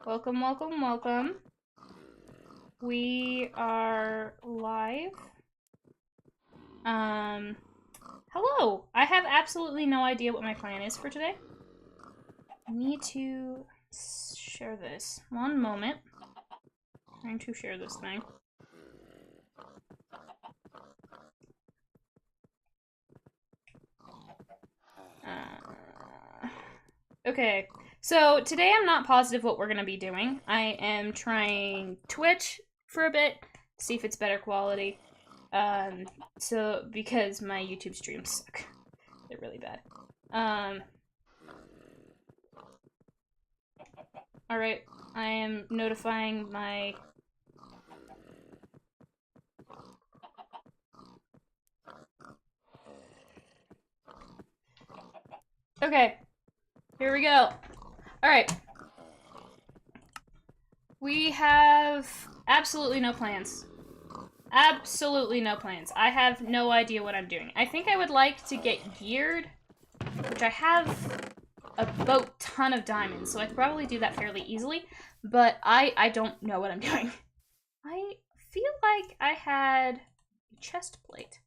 Welcome, welcome, welcome. We are live. Hello! I have absolutely no idea what my plan is for today. I need to share this. One moment. I'm trying to share this thing. Okay. So today I'm not positive what we're going to be doing. I am trying Twitch for a bit to see if it's better quality. Because my YouTube streams suck. They're really bad. Alright, I am notifying my... Okay, here we go. Alright. We have absolutely no plans. Absolutely no plans. I have no idea what I'm doing. I think I would like to get geared, which I have a boat ton of diamonds, so I could probably do that fairly easily, but I don't know what I'm doing. I feel like I had a chest plate.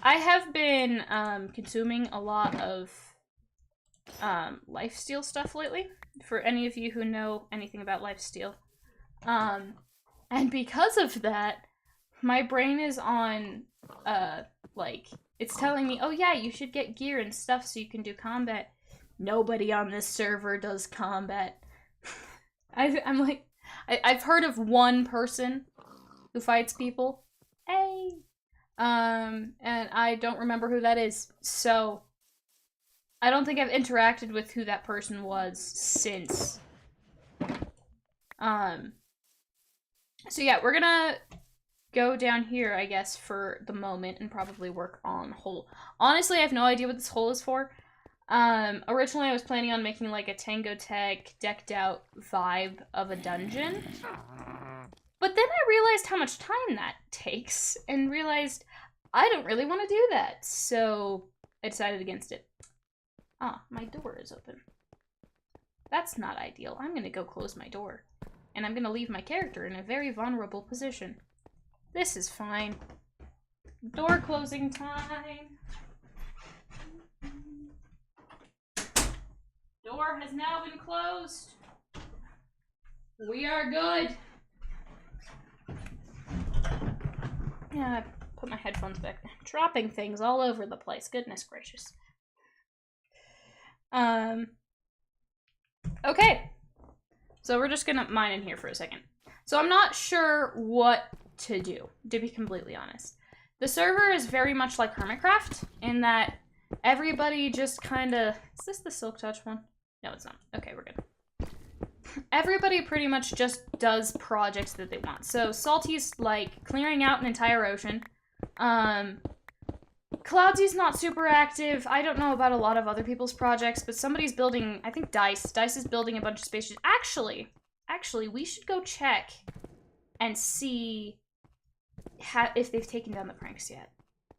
I have been consuming a lot of lifesteal stuff lately, for any of you who know anything about lifesteal. And because of that, my brain is on, like, it's telling me, oh yeah, you should get gear and stuff so you can do combat. Nobody on this server does combat. I've heard of one person who fights people. Hey! And I don't remember who that is, so I don't think I've interacted with who that person was since. So yeah, we're gonna go down here, I guess, for the moment and probably work on hole. Honestly, I have no idea what this hole is for. Originally I was planning on making like a Tango Tech decked out vibe of a dungeon. But then I realized how much time that takes and realized I don't really want to do that. So I decided against it. Ah, my door is open. That's not ideal. I'm gonna go close my door. And I'm gonna leave my character in a very vulnerable position. This is fine. Door closing time. Door has now been closed. We are good. Yeah, I put my headphones back. Dropping things all over the place. Goodness gracious. Okay. So we're just gonna mine in here for a second. So I'm not sure what to do, to be completely honest. The server is very much like Hermitcraft, in that everybody just kinda... Is this the Silk Touch one? No, it's not. Okay, we're good. Everybody pretty much just does projects that they want. So Salty's like clearing out an entire ocean. Cloudsy's not super active. I don't know about a lot of other people's projects, but somebody's building, I think Dice. Dice is building a bunch of spaceships. Actually, we should go check and see if they've taken down the pranks yet.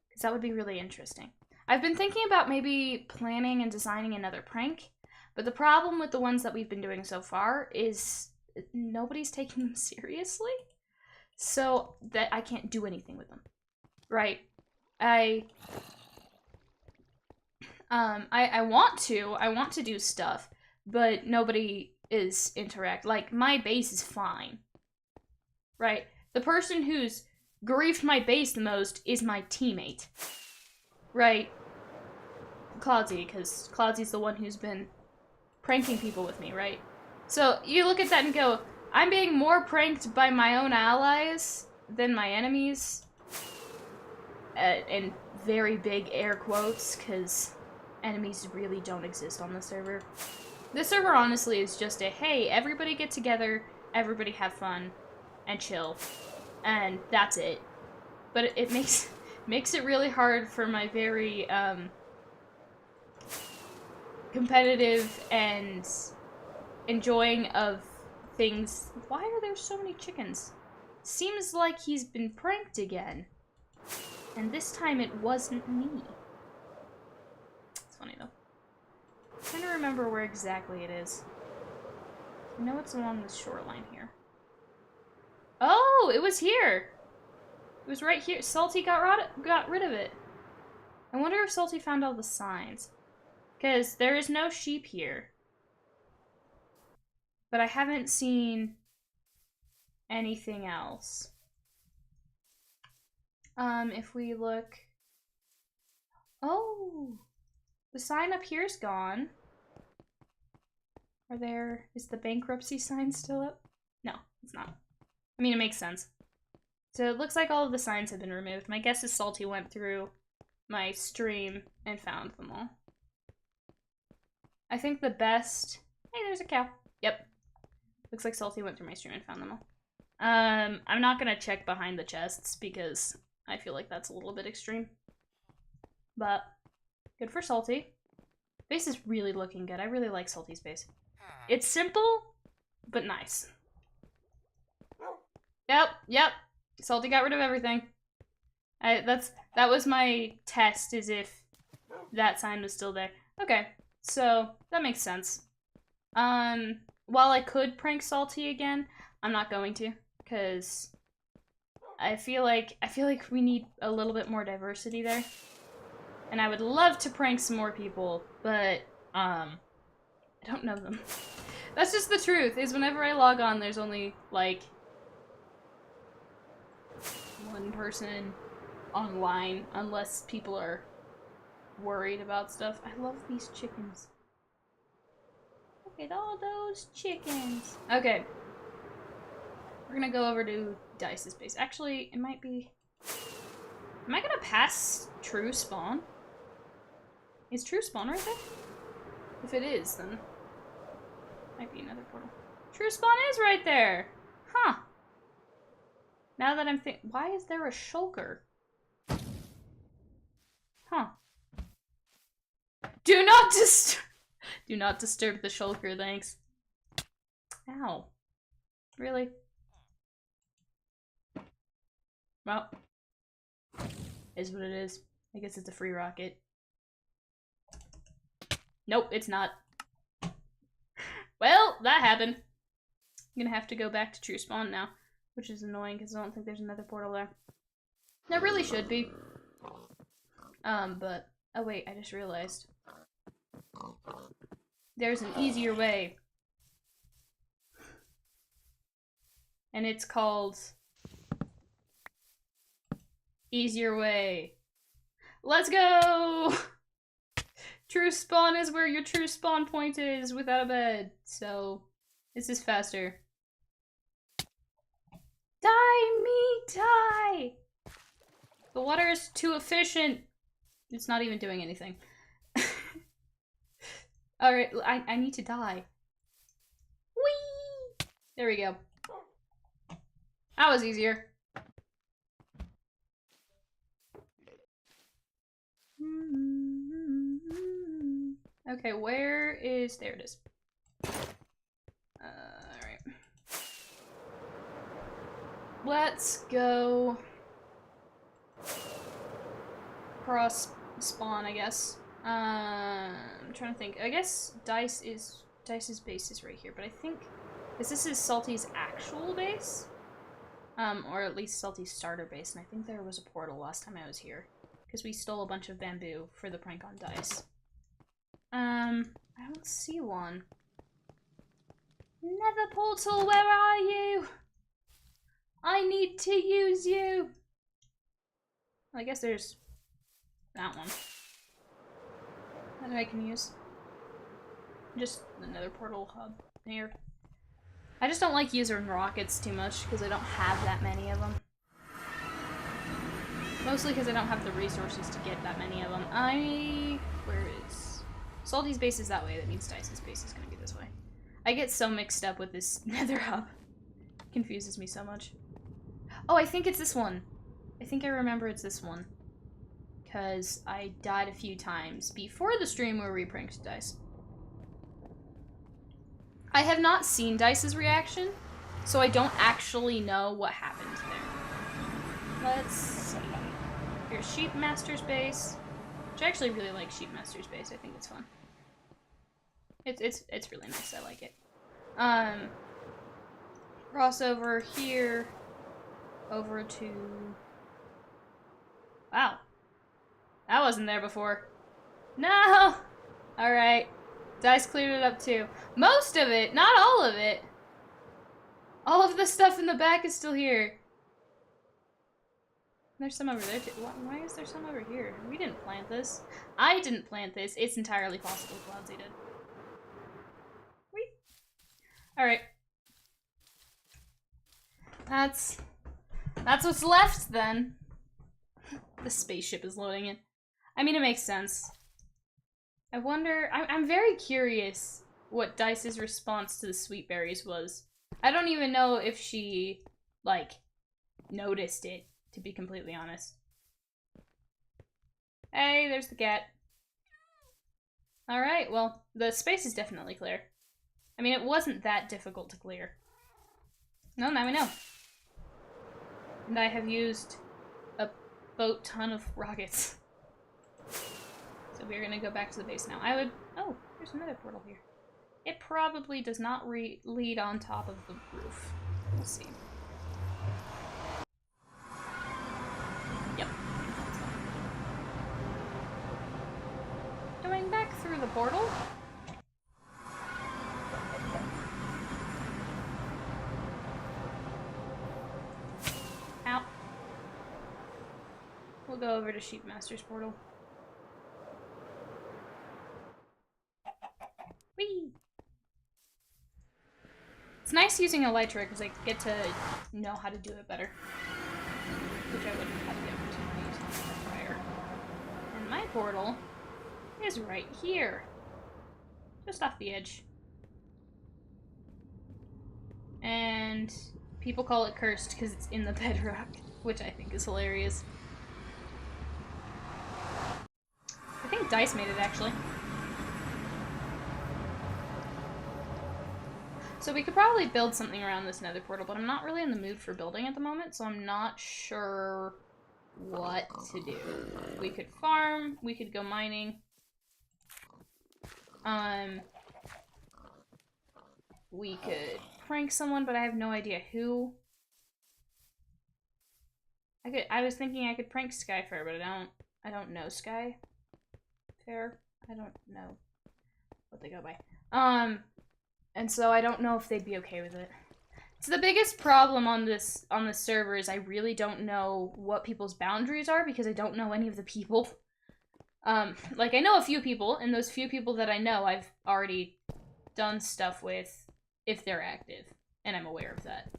Because that would be really interesting. I've been thinking about maybe planning and designing another prank, but the problem with the ones that we've been doing so far is nobody's taking them seriously. So that I can't do anything with them. Right. I want to do stuff, but nobody is like, my base is fine. Right? The person who's griefed my base the most is my teammate. Right? Cloudsy, because Cloudsy's the one who's been pranking people with me, right? So you look at that and go, I'm being more pranked by my own allies than my enemies. In very big air quotes, because enemies really don't exist on the server. This server, honestly, is just a, hey, everybody get together, everybody have fun, and chill. And that's it. But it makes it really hard for my very, competitive and enjoying of things. Why are there so many chickens? Seems like he's been pranked again. And this time it wasn't me. It's funny though. I'm trying to remember where exactly it is. I know it's along the shoreline here. Oh, it was here. It was right here. Salty got rid of it. I wonder if Salty found all the signs. Because there is no sheep here. But I haven't seen anything else. If we look... Oh! The sign up here's gone. Is the bankruptcy sign still up? No, it's not. I mean, it makes sense. So it looks like all of the signs have been removed. My guess is Salty went through my stream and found them all. I think the best... Hey, there's a cow. Yep. Looks like Salty went through my stream and found them all. I'm not gonna check behind the chests because I feel like that's a little bit extreme. But good for Salty. Base is really looking good. I really like Salty's base. It's simple, but nice. Yep. Salty got rid of everything. That was my test, is if that sign was still there. Okay, so that makes sense. While I could prank Salty again, I'm not going to, because I feel like we need a little bit more diversity there. And I would love to prank some more people, but I don't know them. That's just the truth, is whenever I log on, there's only like one person online, unless people are worried about stuff. I love these chickens. Look at all those chickens. Okay. We're gonna go over to Dice's base. Actually, it might be... Am I gonna pass True Spawn? Is True Spawn right there? If it is, then... Might be another portal. True Spawn is right there! Huh. Now that I'm thinking... Why is there a shulker? Huh. Do not disturb the shulker, thanks. Ow. Really? Well. Is what it is. I guess it's a free rocket. Nope, it's not. Well, that happened. I'm gonna have to go back to True Spawn now, which is annoying because I don't think there's another portal there. There really should be. But... Oh wait, I just realized. There's an easier way. And it's called... Easier way. Let's go! True Spawn is where your true spawn point is without a bed. So, this is faster. Die, me, die! The water is too efficient. It's not even doing anything. Alright, I need to die. Whee! There we go. That was easier. Okay, where is... There it is. Alright. Let's go... cross spawn, I guess. I'm trying to think. I guess Dice's base is right here, but I think... This is Salty's actual base? Or at least Salty's starter base, and I think there was a portal last time I was here. Because we stole a bunch of bamboo for the prank on Dice. I don't see one. Nether portal, where are you? I need to use you! Well, I guess there's that one. That I can use. Just another portal hub here. I just don't like using rockets too much because I don't have that many of them. Mostly because I don't have the resources to get that many of them. Where is... Salty's base is that way, that means Dice's base is gonna be this way. I get so mixed up with this nether hub. It confuses me so much. Oh, I think it's this one. I think I remember it's this one. Because I died a few times before the stream where we pranked Dice. I have not seen Dice's reaction, so I don't actually know what happened there. Let's see. Here's Sheep Master's base, which I actually really like Sheep Master's base. I think it's fun. It's really nice. I like it. Cross over here, over to... Wow. That wasn't there before. No! Alright. Dice cleared it up too. Most of it, not all of it. All of the stuff in the back is still here. There's some over there too. Why is there some over here? We didn't plant this. I didn't plant this. It's entirely possible Cloudsy did. Whee! Alright. That's what's left then. The spaceship is loading in. I mean, it makes sense. I wonder... I'm very curious what Dice's response to the sweet berries was. I don't even know if she, like, noticed it, to be completely honest. Hey, there's the cat. Alright, well, the space is definitely clear. I mean, it wasn't that difficult to clear. No, now we know. And I have used a boat ton of rockets. So we're gonna go back to the base now. Oh, there's another portal here. It probably does not lead on top of the roof. We'll see. Yep. Going back through the portal. Ow. We'll go over to Sheepmaster's portal. Whee! It's nice using Elytra because I get to know how to do it better. Which I wouldn't have the opportunity to do prior. And my portal is right here. Just off the edge. And people call it cursed because it's in the bedrock, which I think is hilarious. I think Dice made it, actually. So we could probably build something around this nether portal, but I'm not really in the mood for building at the moment, so I'm not sure what to do. We could farm, we could go mining. We could prank someone, but I have no idea who. I was thinking I could prank Skyfair, but I don't know Skyfair. I don't know what they go by. And so I don't know if they'd be okay with it. So the biggest problem on this server is I really don't know what people's boundaries are because I don't know any of the people. Like, I know a few people, and those few people that I know I've already done stuff with if they're active, and I'm aware of that.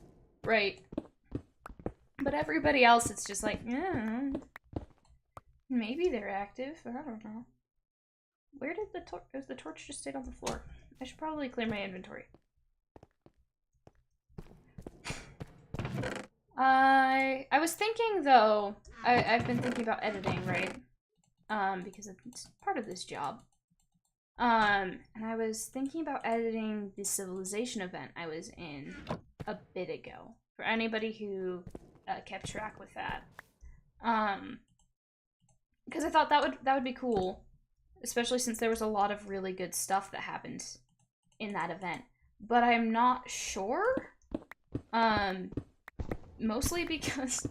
Right. But everybody else, it's just like, yeah, maybe they're active, I don't know. Where did the torch just stayed on the floor? I should probably clear my inventory. I was thinking, though, I've been thinking about editing, right? Because it's part of this job. And I was thinking about editing the Civilization event I was in a bit ago. For anybody who kept track with that. Because I thought that would be cool. Especially since there was a lot of really good stuff that happened in that event. But I'm not sure. Mostly because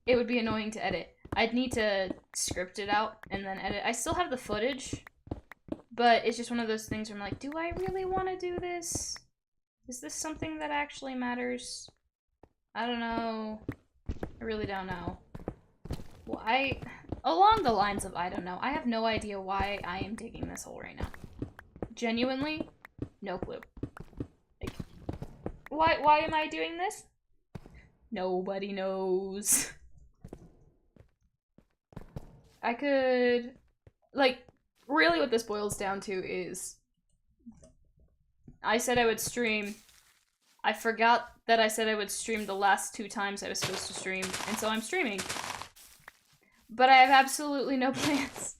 it would be annoying to edit. I'd need to script it out and then edit. I still have the footage, but it's just one of those things where I'm like, do I really want to do this? Is this something that actually matters? I don't know. I really don't know. Well, along the lines of I don't know, I have no idea why I am digging this hole right now. Genuinely, no clue. Like, why am I doing this? Nobody knows. I could, like, really what this boils down to is I said I would stream. I forgot that I said I would stream the last 2 times I was supposed to stream, and so I'm streaming. But I have absolutely no plans.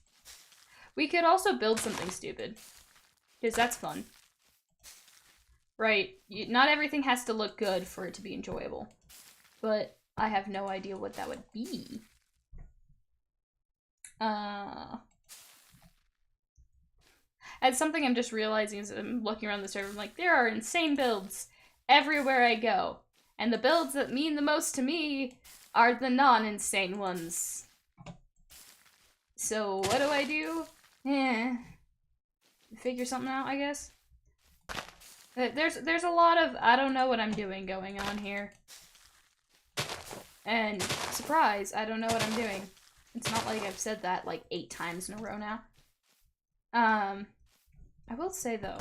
We could also build something stupid. Because that's fun. Right, not everything has to look good for it to be enjoyable. But I have no idea what that would be. And something I'm just realizing is I'm looking around the server, I'm like, there are insane builds everywhere I go. And the builds that mean the most to me are the non-insane ones. So what do? Figure something out, I guess. There's a lot of I don't know what I'm doing going on here. And surprise, I don't know what I'm doing. It's not like I've said that like 8 times in a row now. I will say though,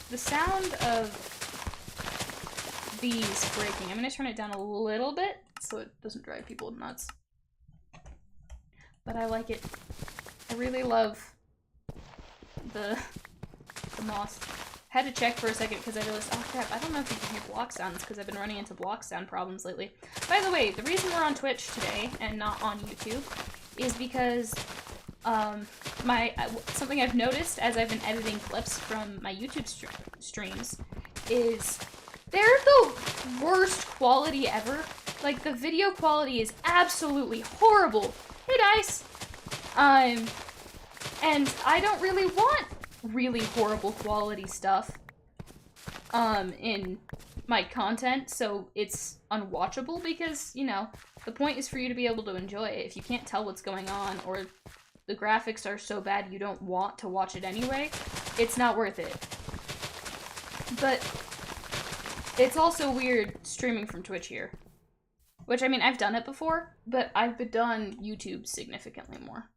the sound of these breaking, I'm gonna turn it down a little bit so it doesn't drive people nuts. But I like it. I really love the moss. Had to check for a second because I realized, oh crap, I don't know if you can hear block sounds because I've been running into block sound problems lately. By the way, the reason we're on Twitch today and not on YouTube is because something I've noticed as I've been editing clips from my YouTube streams is they're the worst quality ever. Like, the video quality is absolutely horrible. Hey, Dice! And I don't really want really horrible quality stuff, in my content, so it's unwatchable because, you know, the point is for you to be able to enjoy it. If you can't tell what's going on, or the graphics are so bad you don't want to watch it anyway, it's not worth it. But it's also weird streaming from Twitch here. Which, I mean, I've done it before, but I've done YouTube significantly more.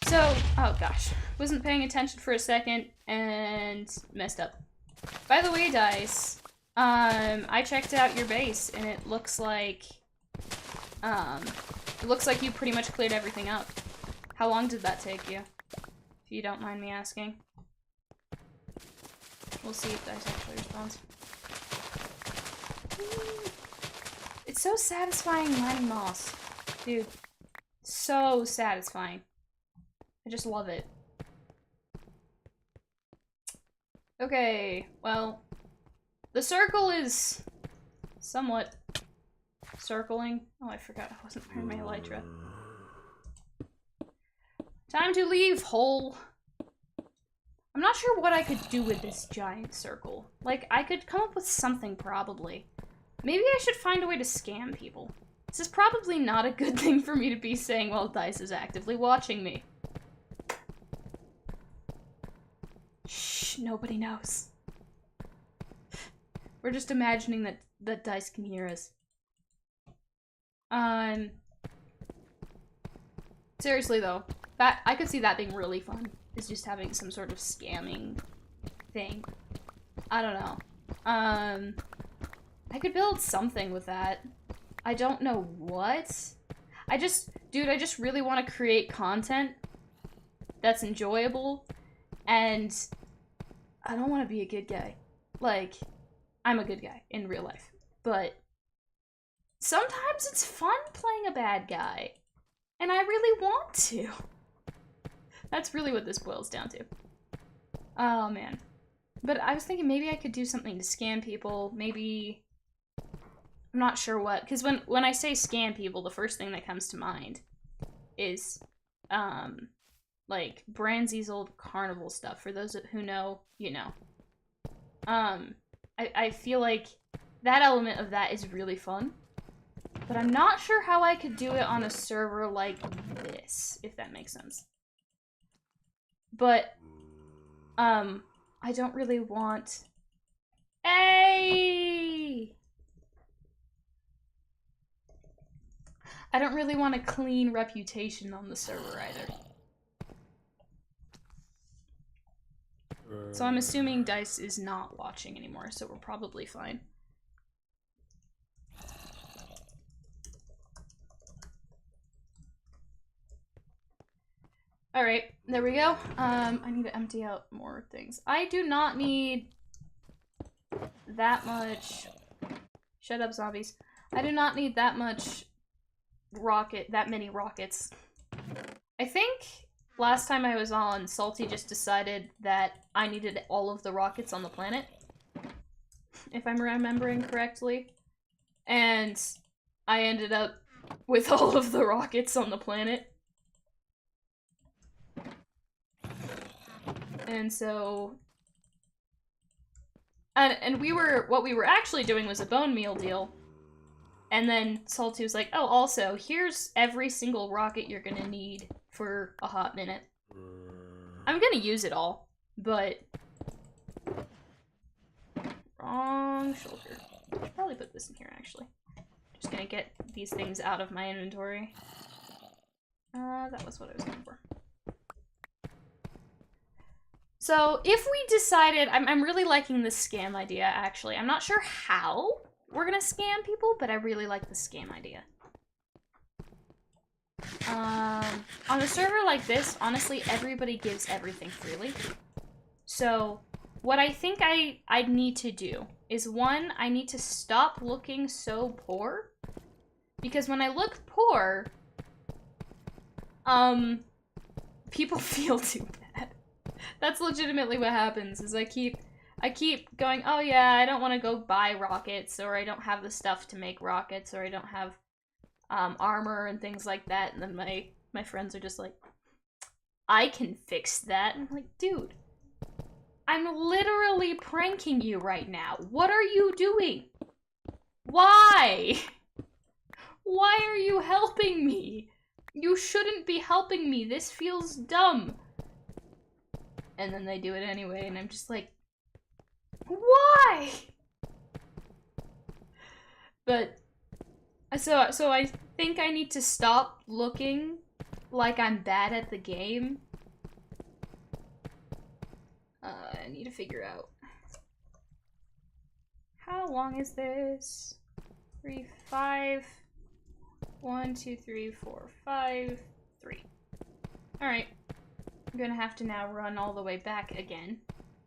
So, oh gosh, wasn't paying attention for a second and messed up. By the way, Dice, I checked out your base and it looks like you pretty much cleared everything up. How long did that take you? If you don't mind me asking. We'll see if Dice actually responds. It's so satisfying mining moss. Dude, so satisfying. I just love it. Okay, well, the circle is somewhat circling. Oh, I forgot I wasn't wearing my elytra. Time to leave, hole. I'm not sure what I could do with this giant circle. Like, I could come up with something, probably. Maybe I should find a way to scam people. This is probably not a good thing for me to be saying while Dice is actively watching me. Shh, nobody knows. We're just imagining that Dice can hear us. Seriously though, I could see that being really fun. Is just having some sort of scamming thing. I don't know. I could build something with that. I don't know what. Dude, I just really want to create content that's enjoyable, and I don't want to be a good guy. Like, I'm a good guy in real life, but sometimes it's fun playing a bad guy, and I really want to. That's really what this boils down to. Oh, man. But I was thinking maybe I could do something to scam people. Maybe... I'm not sure what. Because when I say scam people, the first thing that comes to mind is, like, Branzy's old carnival stuff. For those who know, you know. I feel like that element of that is really fun. But I'm not sure how I could do it on a server like this, if that makes sense. But, I don't really want... Hey! I don't really want a clean reputation on the server either. So I'm assuming Dice is not watching anymore, so we're probably fine. Alright, there we go. I need to empty out more things. I do not need that much... Shut up, zombies. I do not need that much that many rockets. I think last time I was on, Salty just decided that I needed all of the rockets on the planet. If I'm remembering correctly. And I ended up with all of the rockets on the planet. And so... And what we were actually doing was a bone meal deal. And then Salty was like, oh, also, here's every single rocket you're gonna need for a hot minute. I'm gonna use it all, but... Wrong shoulder. I should probably put this in here, actually. Just gonna get these things out of my inventory. That was what I was going for. So, if we decided... I'm really liking this scam idea, actually. I'm not sure how we're gonna scam people, but I really like the scam idea. On a server like this, honestly, everybody gives everything freely. So, what I think I'd need to do is, one, I need to stop looking so poor. Because when I look poor, people feel too bad. That's legitimately what happens, is I keep going, oh yeah, I don't want to go buy rockets, or I don't have the stuff to make rockets, or I don't have armor and things like that, and then my friends are just like, I can fix that. And I'm like, dude, I'm literally pranking you right now. What are you doing? Why? Why are you helping me? You shouldn't be helping me. This feels dumb. And then they do it anyway, and I'm just like, why? But, so I think I need to stop looking like I'm bad at the game. I need to figure out. How long is this? 3, 5. 1, 2, 3, 4, 5, 3. Alright. I'm gonna have to now run all the way back again.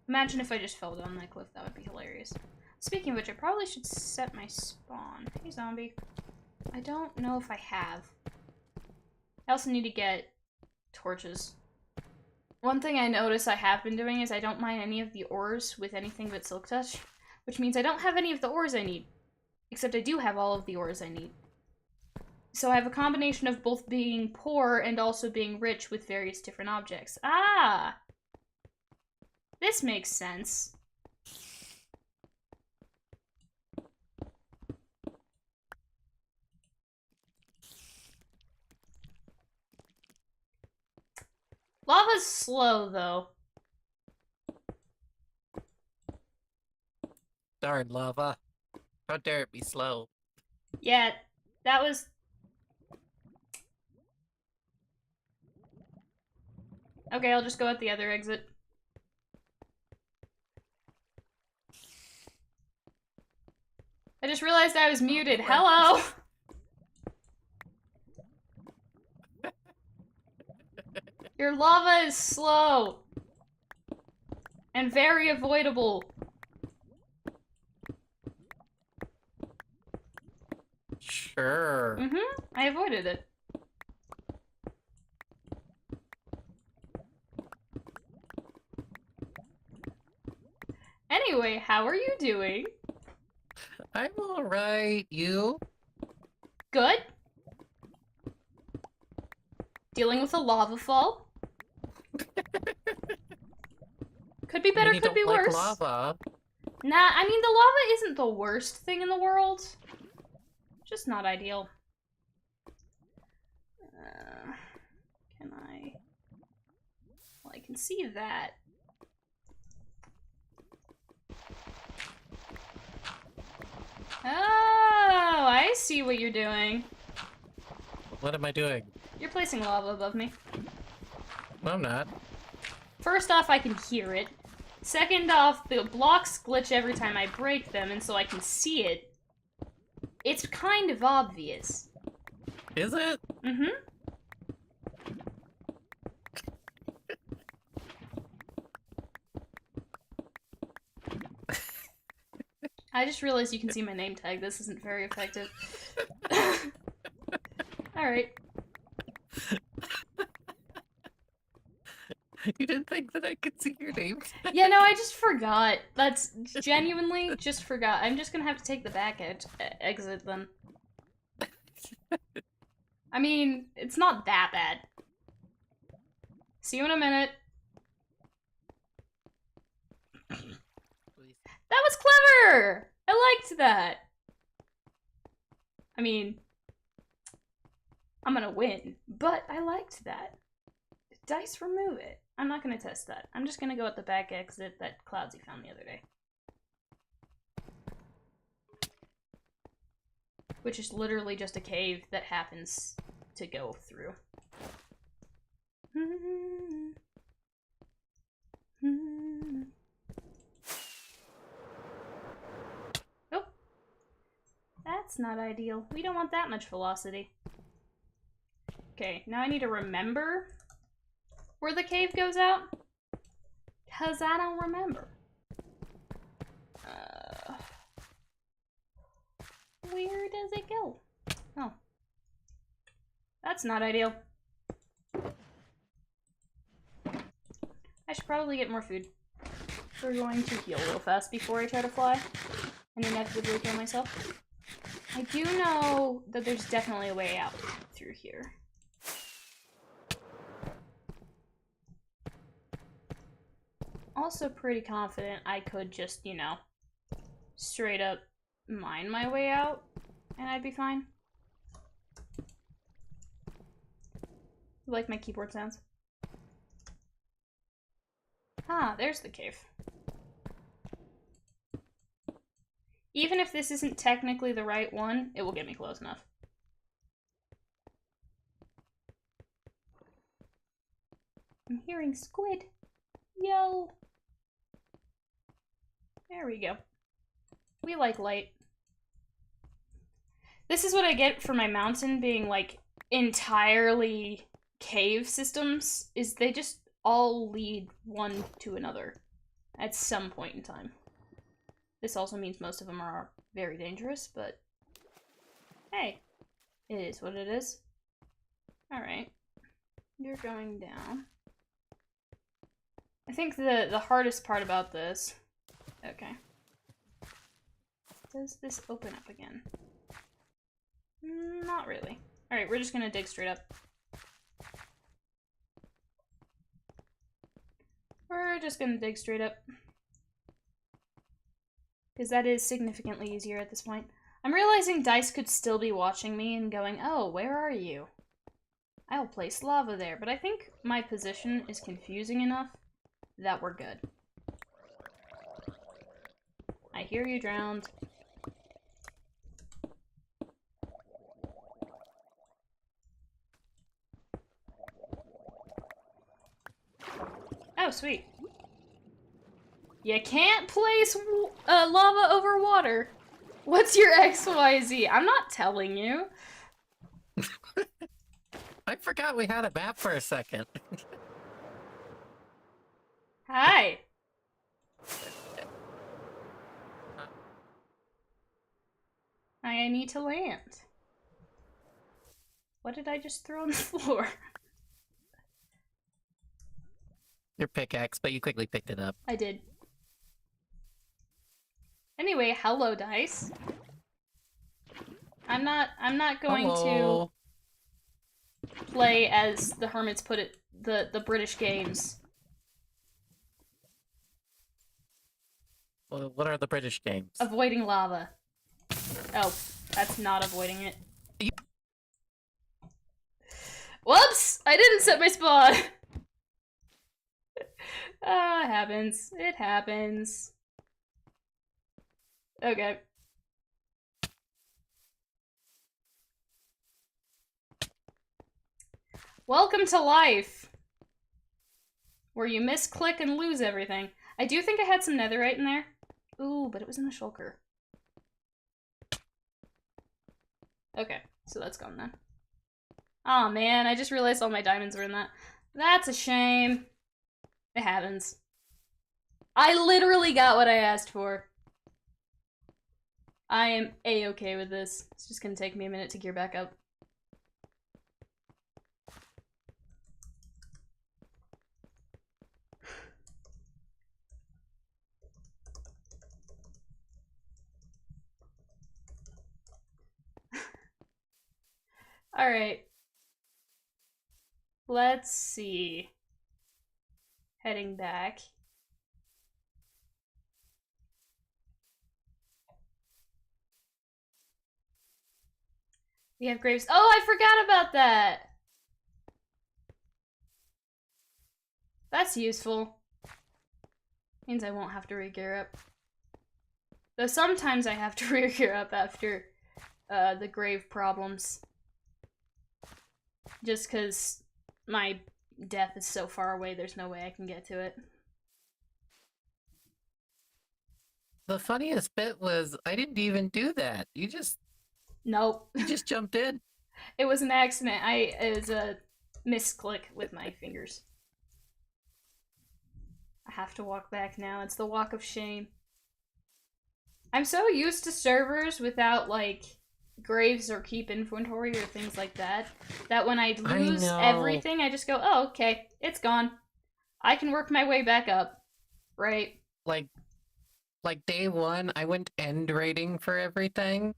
Imagine if I just fell down that cliff, that would be hilarious. Speaking of which, I probably should set my spawn. Hey, zombie. I don't know if I have. I also need to get torches. One thing I notice I have been doing is I don't mine any of the ores with anything but silk touch, which means I don't have any of the ores I need. Except I do have all of the ores I need. So I have a combination of both being poor and also being rich with various different objects. Ah! This makes sense. Lava's slow, though. Darn lava. How dare it be slow? Yeah, that was... Okay, I'll just go at the other exit. I just realized I was muted. Hello! Your lava is slow. And very avoidable. Sure. Mm-hmm. I avoided it. Anyway, how are you doing? I'm alright. You? Good. Dealing with a lava fall. Could be better, could be worse. Lava. Nah, I mean, the lava isn't the worst thing in the world. Just not ideal. Can I... Well, I can see that. Oh, I see what you're doing. What am I doing? You're placing lava above me. No, I'm not. First off, I can hear it. Second off, the blocks glitch every time I break them, and so I can see it. It's kind of obvious. Is it? Mm-hmm. I just realized you can see my name tag. This isn't very effective. Alright. You didn't think that I could see your name? Yeah, no, I just forgot. That's genuinely just forgot. I'm just gonna have to take the back exit then. I mean, it's not that bad. See you in a minute. That was clever! I liked that. I mean, I'm gonna win, but I liked that. Dice remove it. I'm not gonna test that. I'm just gonna go at the back exit that Cloudsy found the other day. Which is literally just a cave that happens to go through. Oh. That's not ideal. We don't want that much velocity. Okay, now I need to remember where the cave goes out. Because I don't remember. Where does it go? Oh. That's not ideal. I should probably get more food. We're going to heal real fast before I try to fly and inevitably kill myself. I do know that there's definitely a way out through here. Also pretty confident I could just, you know, straight up mine my way out and I'd be fine. You like my keyboard sounds? Ah, there's the cave. Even if this isn't technically the right one, it will get me close enough. I'm hearing squid. Yo! There we go. We like light. This is what I get for my mountain being, like, entirely cave systems, is they just all lead one to another at some point in time. This also means most of them are very dangerous, but hey, it is what it is. Alright. You're going down. I think the hardest part about this... Okay. Does this open up again? Not really. Alright, we're just gonna dig straight up. We're just gonna dig straight up. Because that is significantly easier at this point. I'm realizing Dice could still be watching me and going, oh, where are you? I'll place lava there, but I think my position is confusing enough that we're good. I hear you drowned. Oh, sweet. You can't place lava over water. What's your XYZ? I'm not telling you. I forgot we had a map for a second. Hi. I need to land. What did I just throw on the floor? Your pickaxe, but you quickly picked it up. I did. Anyway, hello, Dice. I'm not going Hello. to play as the hermits put it, the British games. Well, what are the British games? Avoiding lava. Oh, that's not avoiding it. Whoops! I didn't set my spawn! It happens. It happens. Okay. Welcome to life! Where you misclick and lose everything. I do think I had some netherite in there. Ooh, but it was in the shulker. Okay, so that's gone then. Aw, man, I just realized all my diamonds were in that. That's a shame. It happens. I literally got what I asked for. I am A-okay with this. It's just gonna take me a minute to gear back up. Alright. let's see. Heading back. We have graves. Oh, I forgot about that! That's useful. Means I won't have to re-gear up. Though sometimes I have to re-gear up after the grave problems. Just because my death is so far away, there's no way I can get to it. The funniest bit was I didn't even do that. You just... Nope. You just jumped in. It was an accident. It was a misclick with my fingers. I have to walk back now. It's the walk of shame. I'm so used to servers without, like, graves or keep inventory or things like that, that when I lose everything, I just go, oh, okay, it's gone. I can work my way back up. Right? Like day one, I went end rating for everything.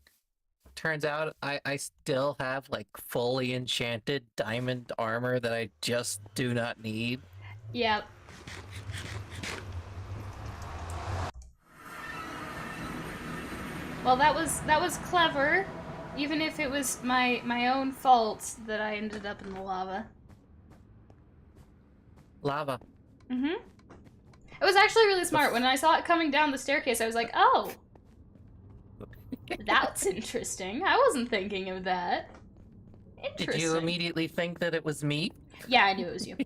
Turns out I still have, like, fully enchanted diamond armor that I just do not need. Yep. Well, that was clever, even if it was my own fault that I ended up in the lava. Lava. Mm-hmm. It was actually really smart. When I saw it coming down the staircase, I was like, oh, that's interesting. I wasn't thinking of that. Interesting. Did you immediately think that it was me? Yeah, I knew it was you.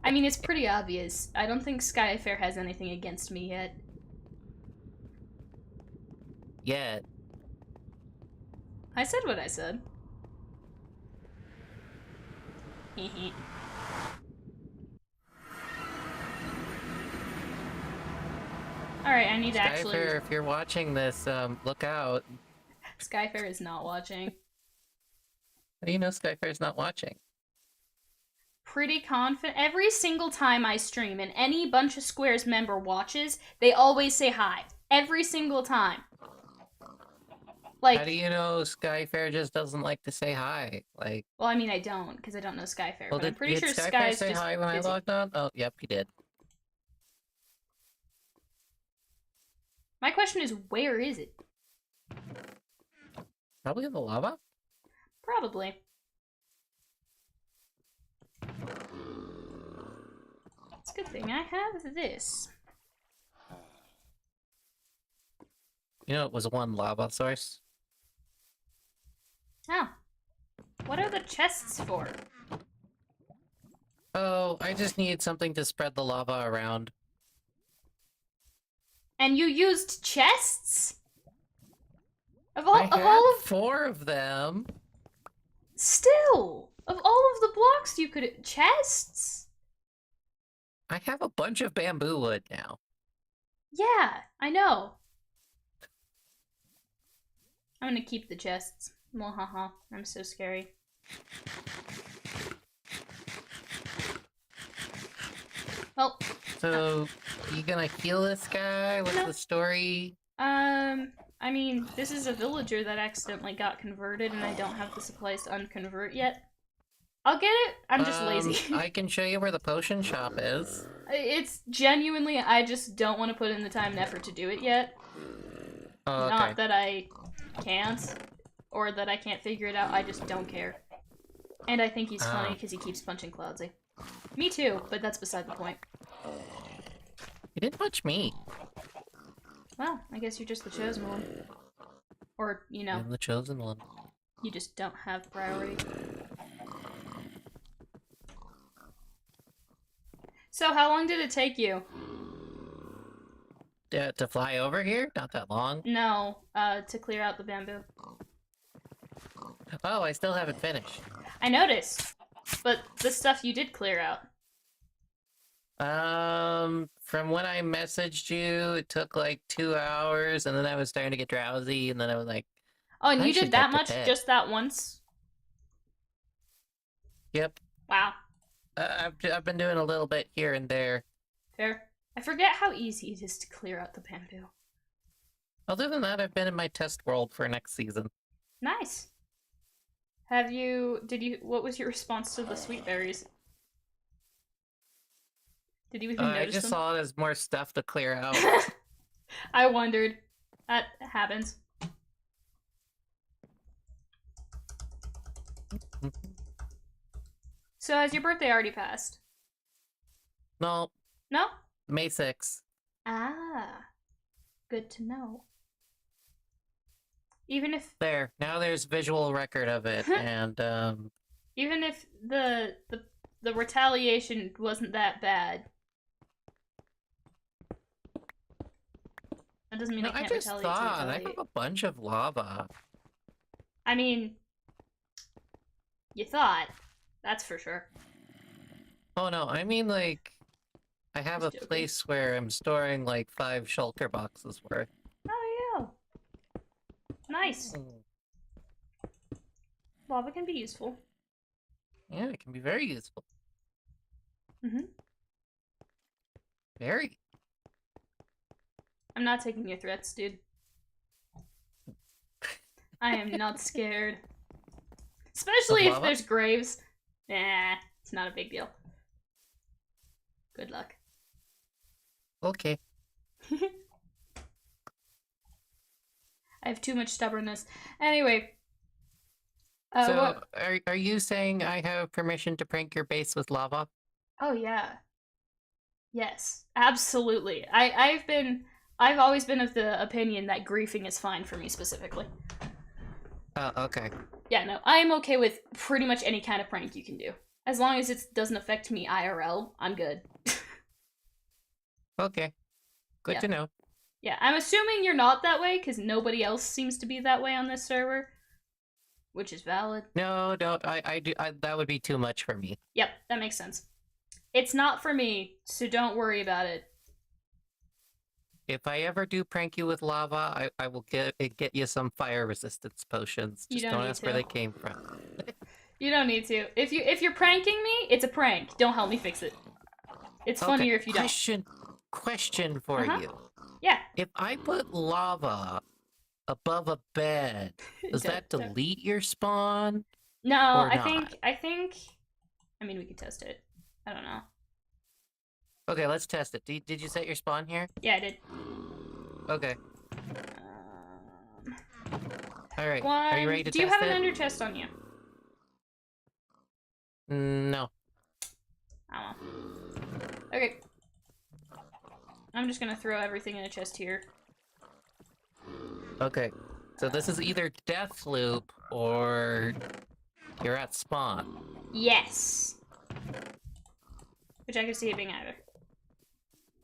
I mean, it's pretty obvious. I don't think Skyfair has anything against me yet. Yet. I said what I said. Hehe. Alright, I need to actually... Skyfair, if you're watching this, look out. Skyfair is not watching. How do you know Skyfair's not watching? Pretty confident. Every single time I stream and any Bunchasquares member watches, they always say hi. Every single time. Like, how do you know Skyfair just doesn't like to say hi? Like, well, I mean, I don't, because I don't know Skyfair, well, but I'm pretty sure Skyfair Sky's say just hi when busy. I logged on? Oh, yep, he did. My question is, where is it? Probably in the lava? Probably. It's a good thing I have this. You know, it was one lava source. Oh. What are the chests for? Oh, I just need something to spread the lava around. And you used chests? I had 4 of them. Still! Of all of the blocks you could... Chests? I have a bunch of bamboo wood now. Yeah, I know. I'm gonna keep the chests. Mwahaha. I'm so scary. Well. So, you gonna heal this guy? What's the story? I mean, this is a villager that accidentally got converted and I don't have the supplies to unconvert yet. I'll get it. I'm just lazy. I can show you where the potion shop is. It's genuinely, I just don't want to put in the time and effort to do it yet. Oh, okay. Not that I can't, or that I can't figure it out, I just don't care. And I think he's funny because he keeps punching Cloudsy. Me too, but that's beside the point. You didn't punch me. Well, I guess you're just the chosen one. Or, you know. I'm the chosen one. You just don't have priority. So, how long did it take you? To fly over here? Not that long. No, to clear out the bamboo. Oh, I still haven't finished. I noticed. But the stuff you did clear out. From when I messaged you, it took like 2 hours, and then I was starting to get drowsy, and then I was like, oh, and you did that much just that once? Yep. Wow. I've been doing a little bit here and there. Fair. I forget how easy it is to clear out the bamboo. Other than that, I've been in my test world for next season. Nice. What was your response to the sweet berries? Did you even I notice just them? saw it as more stuff to clear out. I wondered. That happens. So has your birthday already passed? No, No? May 6th. Ah. Good to know. Even if There, now there's visual record of it, and even if the retaliation wasn't that bad, that doesn't mean no, I I can't just retaliate to thought I have retaliate. a bunch of lava. I mean, you thought. That's for sure. Oh no, I mean like I have Just a joking. place where I'm storing like 5 shulker boxes worth. Oh yeah. Nice. Lava can be useful. Yeah, it can be very useful. Mm-hmm. Very. I'm not taking your threats, dude. I am not scared. Of Especially if lava? there's graves. Nah, it's not a big deal. Good luck. Okay. I have too much stubbornness. Anyway. So, What? are you saying I have permission to prank your base with lava? Oh, yeah. Yes, absolutely. I've always been of the opinion that griefing is fine for me specifically. Oh, okay. Yeah, no, I am okay with pretty much any kind of prank you can do. As long as it doesn't affect me IRL, I'm good. Okay. Good Yeah. to know. Yeah, I'm assuming you're not that way, because nobody else seems to be that way on this server. Which is valid. No, don't. That would be too much for me. Yep, that makes sense. It's not for me, so don't worry about it. If I ever do prank you with lava, I will get you some fire resistance potions. You Just don't don't need ask where to. they came from. You don't need to. If you're pranking me, it's a prank. Don't help me fix it. It's Okay. funnier if you don't. Question for you. Yeah. If I put lava above a bed, does that Don't. delete your spawn No, or I not? think. I mean, we could test it. I don't know. Okay, let's test it. Did you set your spawn here? Yeah, I did. Okay. All right. One. Are you ready to Do you test have an it? ender chest on you? No. I don't know. Okay. I'm just gonna throw everything in a chest here. Okay. So this is either death loop or you're at spawn. Yes. Which I could see it being either.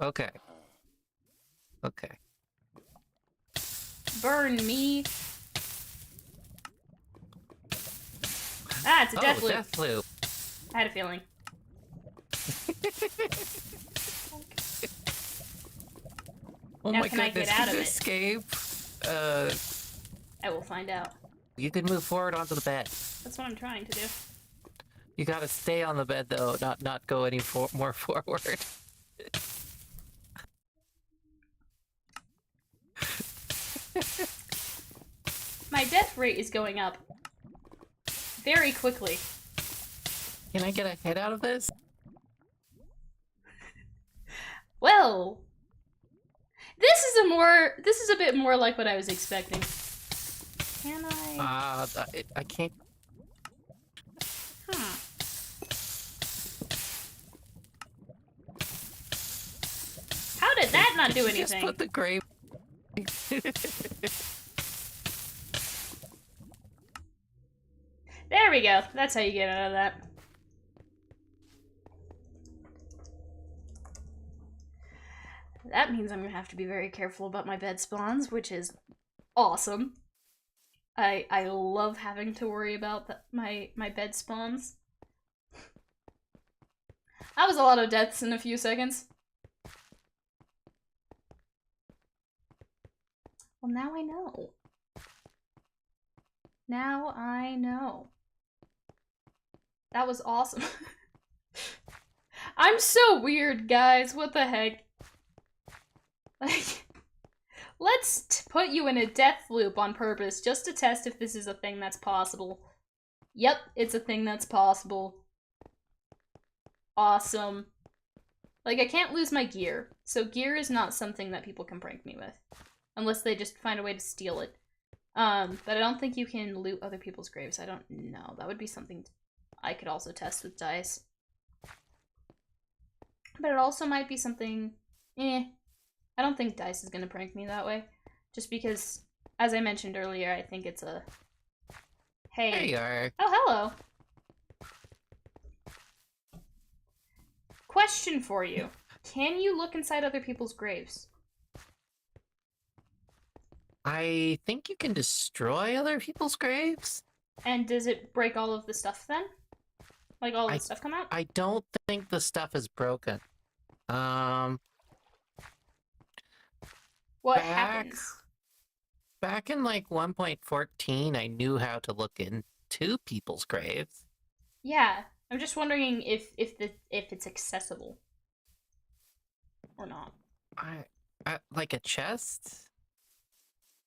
Okay. Okay. Burn me. Ah, it's a death loop. Death loop. I had a feeling. Oh Now my can I goodness, get out can of you it? escape? I will find out. You can move forward onto the bed. That's what I'm trying to do. You gotta stay on the bed though, not go any more forward. My death rate is going up very quickly. Can I get a hit out of this? Well, this is a bit more like what I was expecting. Can I? I can't. How did that not do You anything? just put the grave. There we go. That's how you get out of that. That means I'm gonna have to be very careful about my bed spawns, which is awesome. I love having to worry about my bed spawns. That was a lot of deaths in a few seconds. Well, now I know. Now I know. That was awesome. I'm so weird, guys. What the heck? Like, let's put you in a death loop on purpose just to test if this is a thing that's possible. Yep, it's a thing that's possible. Awesome. Like, I can't lose my gear, so gear is not something that people can prank me with. Unless they just find a way to steal it. But I don't think you can loot other people's graves. I don't know. That would be something I could also test with dice. But it also might be something... I don't think dice is gonna prank me that way. Just because, as I mentioned earlier, I think it's a... Hey. There you are. Oh, hello. Question for you. Can you look inside other people's graves? I think you can destroy other people's graves? And does it break all of the stuff then? Like all of the stuff come out? I don't think the stuff is broken. What happens? Back in like 1.14, I knew how to look into people's graves. Yeah, I'm just wondering if it's accessible or not. Like a chest?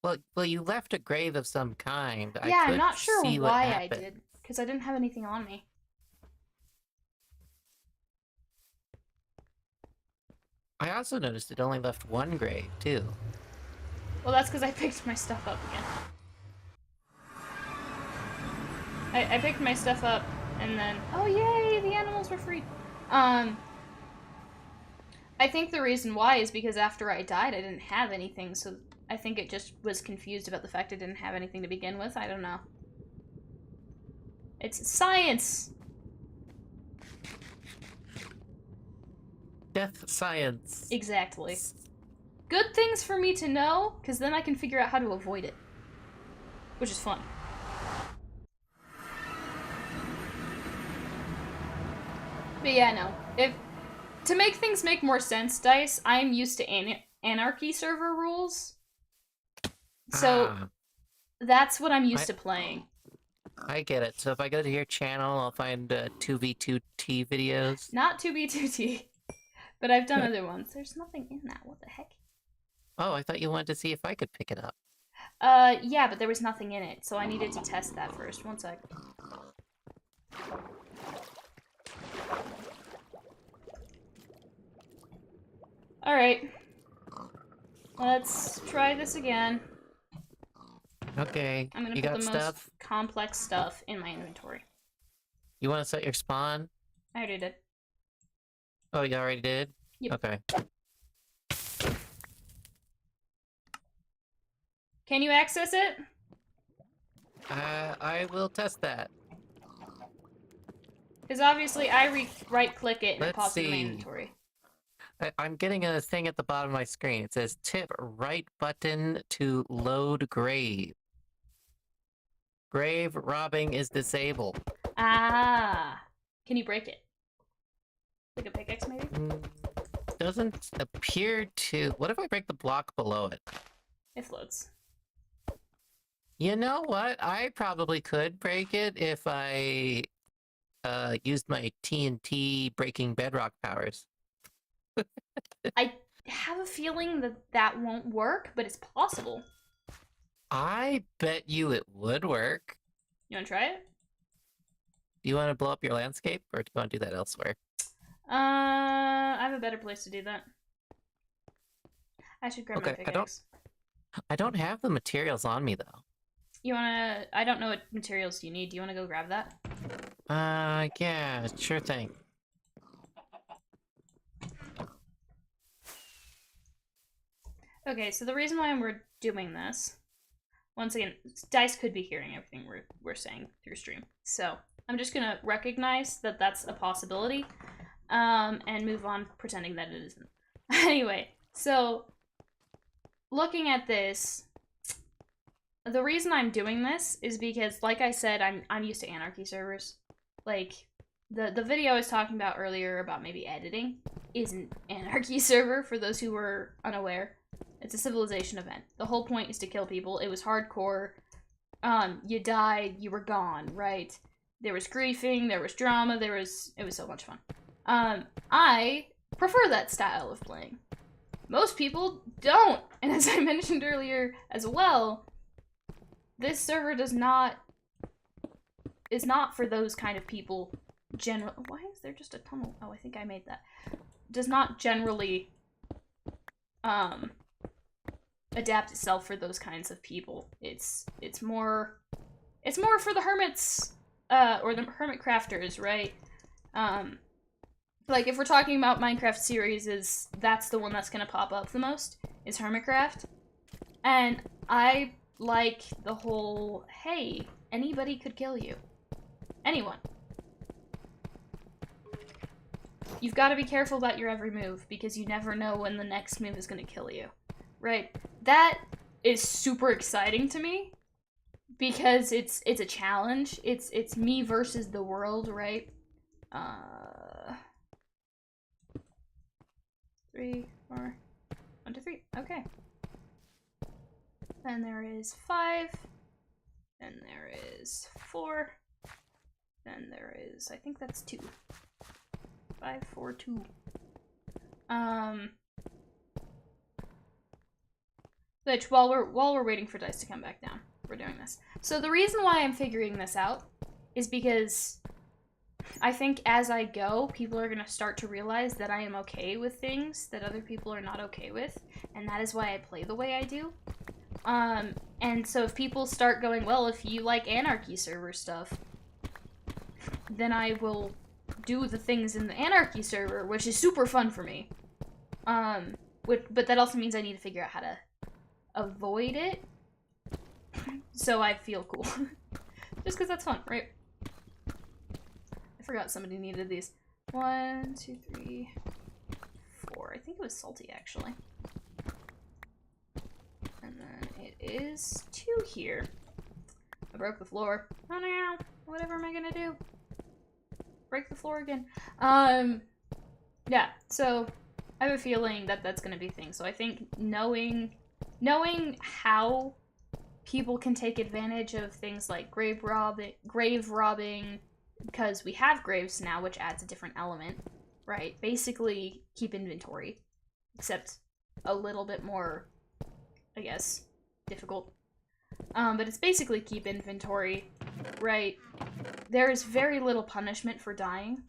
Well, you left a grave of some kind. Yeah, I could I'm not sure see why what I did, because I didn't have anything on me. I also noticed it only left one grave, too. Well, that's because I picked my stuff up again. I picked my stuff up, and then... Oh, yay! The animals were freed! I think the reason why is because after I died, I didn't have anything, so I think it just was confused about the fact I didn't have anything to begin with. I don't know. It's science! Death science. Exactly. Good things for me to know, because then I can figure out how to avoid it. Which is fun. But yeah, no. To make things make more sense, Dice, I am used to anarchy server rules. So, that's what I'm used to playing. I get it. So if I go to your channel, I'll find 2v2t videos. Not 2v2t. But I've done other ones. There's nothing in that. What the heck? Oh, I thought you wanted to see if I could pick it up. Yeah, but there was nothing in it, so I needed to test that first. One sec. Alright. Let's try this again. Okay. I'm gonna put the most complex stuff in my inventory. You want to set your spawn? I already did. Oh, you already did? Yep. Okay. Can you access it? I will test that. Because obviously I right-click it and it pops in my see. inventory. I'm getting a thing at the bottom of my screen. It says tip right button to load grave. Grave robbing is disabled. Ah. Can you break it? Like a pickaxe, maybe? Doesn't appear to... What if I break the block below it? It floats. You know what? I probably could break it if I used my TNT breaking bedrock powers. I have a feeling that that won't work, but it's possible. I bet you it would work. You want to try it? Do you want to blow up your landscape, or do you want to do that elsewhere? I have a better place to do that. I should grab my pickaxe. I don't have the materials on me, though. You wanna... I don't know what materials you need. Do you wanna go grab that? Yeah, sure thing. Okay, so the reason why we're doing this... Once again, Dice could be hearing everything we're saying through stream. So, I'm just gonna recognize that that's a possibility, and move on pretending that it isn't. Anyway, so... Looking at this... The reason I'm doing this is because, like I said, I'm used to anarchy servers. Like, the video I was talking about earlier about maybe editing is an anarchy server, for those who were unaware. It's a civilization event. The whole point is to kill people. It was hardcore. You died, you were gone, right? There was griefing, there was drama, it was so much fun. I prefer that style of playing. Most people don't, and as I mentioned earlier as well, this server does not is not for those kind of people. Why is there just a tunnel? Oh, I think I made that. Does not generally adapt itself for those kinds of people. It's more for the hermits or the hermit crafters, right? Like if we're talking about Minecraft series, that's the one that's gonna pop up the most is Hermitcraft. And I like the whole, hey, anybody could kill you. Anyone. You've got to be careful about your every move because you never know when the next move is going to kill you. Right? That is super exciting to me because it's a challenge. It's me versus the world, right? 3, 4, 1, 2, 3. Okay. Then there is 5. Then there is 4. Then there is, I think that's 2. 5, 4, 2. Which while we're waiting for dice to come back down, we're doing this. So the reason why I'm figuring this out is because I think as I go, people are gonna start to realize that I am okay with things that other people are not okay with, and that is why I play the way I do. And so if people start going, well, if you like anarchy server stuff, then I will do the things in the anarchy server, which is super fun for me. But that also means I need to figure out how to avoid it, so I feel cool. Just because that's fun, right? I forgot somebody needed these. 1, 2, 3, 4. I think it was salty, actually. And then it is 2 here. I broke the floor. Oh no! Whatever am I gonna do? Break the floor again. Yeah, so I have a feeling that that's gonna be a thing. So I think knowing how people can take advantage of things like grave robbing, because we have graves now, which adds a different element, right? Basically, keep inventory, except a little bit more, I guess, difficult. But it's basically keep inventory, right? There is very little punishment for dying,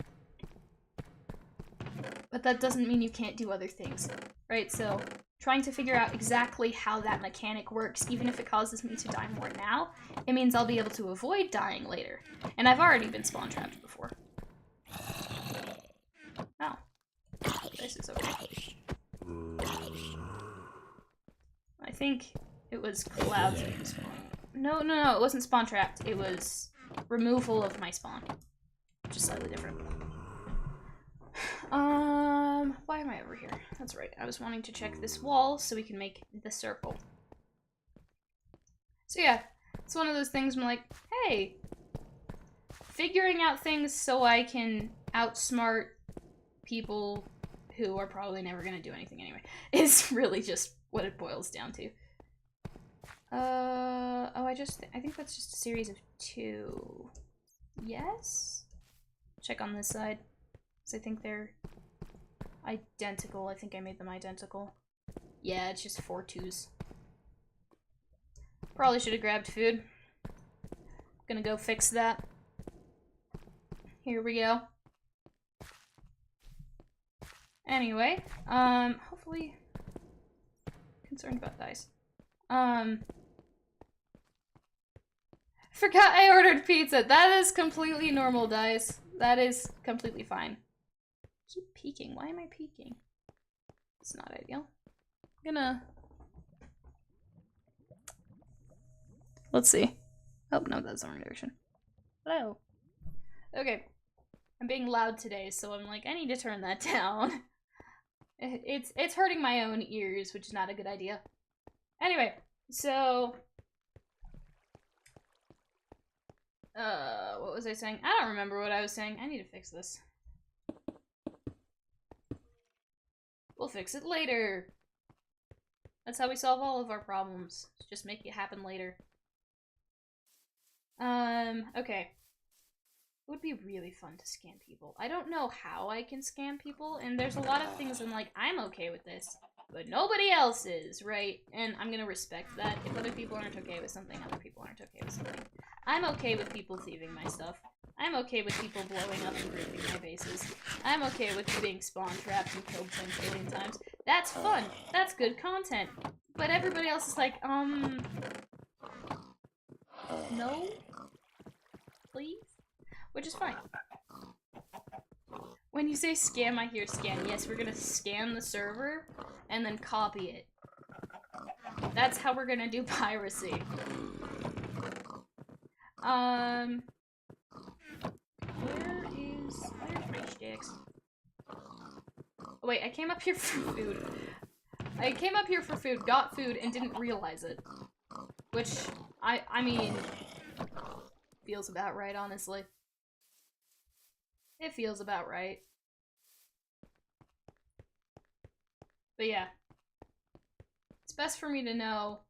but that doesn't mean you can't do other things, right? So trying to figure out exactly how that mechanic works, even if it causes me to die more now, it means I'll be able to avoid dying later. And I've already been spawn trapped before. Oh. This is okay. I think it was clouds being spawned. No, it wasn't spawn trapped. It was removal of my spawn. Which is slightly different. Why am I over here? That's right. I was wanting to check this wall so we can make the circle. So yeah, it's one of those things I'm like, hey, figuring out things so I can outsmart people who are probably never gonna do anything anyway is really just what it boils down to. Oh, I think that's just a series of 2. Yes? Check on this side. I think they're identical. I think I made them identical. Yeah, it's just 4 2s. Probably should have grabbed food. Gonna go fix that. Here we go. Anyway, hopefully concerned about dice. Forgot I ordered pizza. That is completely normal, dice. That is completely fine. Keep peeking. Why am I peeking? It's not ideal. I'm gonna... Let's see. Oh, no, that's the wrong direction. Hello. Okay. I'm being loud today, so I'm like, I need to turn that down. It's hurting my own ears, which is not a good idea. Anyway, so... what was I saying? I don't remember what I was saying. I need to fix this. We'll fix it later. That's how we solve all of our problems. Just make it happen later. Okay. It would be really fun to scam people. I don't know how I can scam people, and there's a lot of things I'm like, I'm okay with this, but nobody else is, right? And I'm gonna respect that. If other people aren't okay with something, other people aren't okay with something. I'm okay with people thieving my stuff. I'm okay with people blowing up and breaking my bases. I'm okay with being spawn trapped and killed 10 billion times. That's fun. That's good content. But everybody else is like, no? Please? Which is fine. When you say scam, I hear scan. Yes, we're gonna scan the server and then copy it. That's how we're gonna do piracy. Where's my sticks? Oh, wait, I came up here for food. I came up here for food, got food, and didn't realize it. Which, I mean, feels about right, honestly. It feels about right. But yeah. It's best for me to know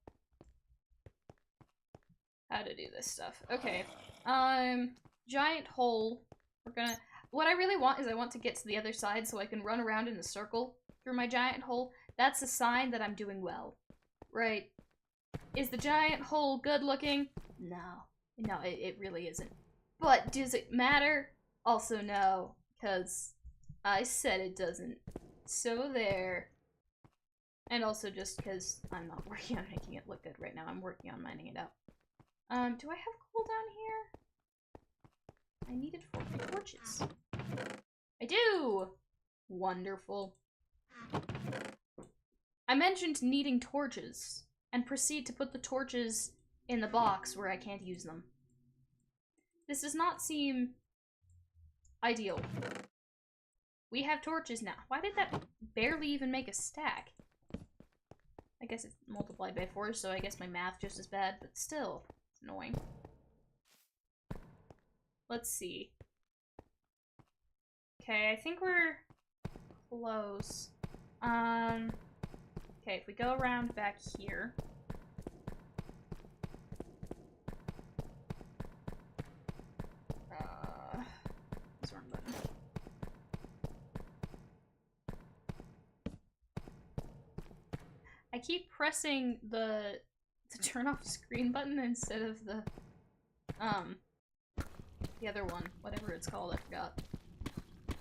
how to do this stuff. Okay. Giant hole. What I really want is I want to get to the other side so I can run around in a circle through my giant hole. That's a sign that I'm doing well. Right. Is the giant hole good looking? No. No, it really isn't. But does it matter? Also no, because I said it doesn't. So there. And also just because I'm not working on making it look good right now. I'm working on mining it out. Do I have coal down here? I needed 4 torches. I do! Wonderful. I mentioned needing torches, and proceed to put the torches in the box where I can't use them. This does not seem ideal. We have torches now. Why did that barely even make a stack? I guess it's multiplied by 4, so I guess my math just as bad, but still, it's annoying. Let's see. Okay, I think we're close. Okay, if we go around back here. What's the wrong button? I keep pressing the turn off screen button instead of the other one, whatever it's called, I forgot.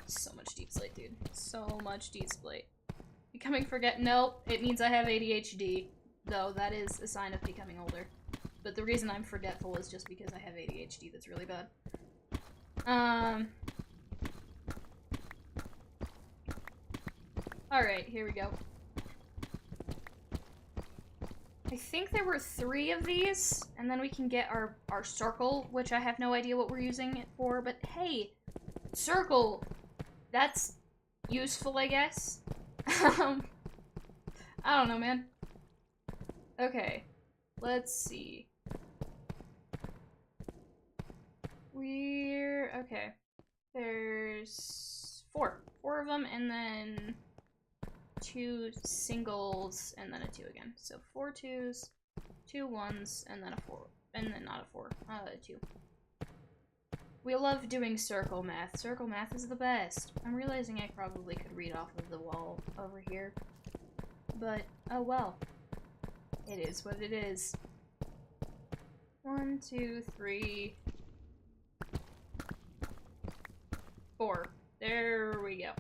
So much deep slate, dude. So much deep slate. Becoming forget- nope, it means I have ADHD, though that is a sign of becoming older. But the reason I'm forgetful is just because I have ADHD that's really bad. Alright, here we go. I think there were 3 of these, and then we can get our circle, which I have no idea what we're using it for, but hey, circle! That's useful, I guess. I don't know, man. Okay, let's see. Okay. There's 4 of them, and then 2 singles, and then a 2 again. So 4 2s, 2 1s, and then a 4, and then not a 4, a 2. We love doing circle math. Circle math is the best. I'm realizing I probably could read off of the wall over here, but oh well. It is what it is. 1 2 3 4. There we go.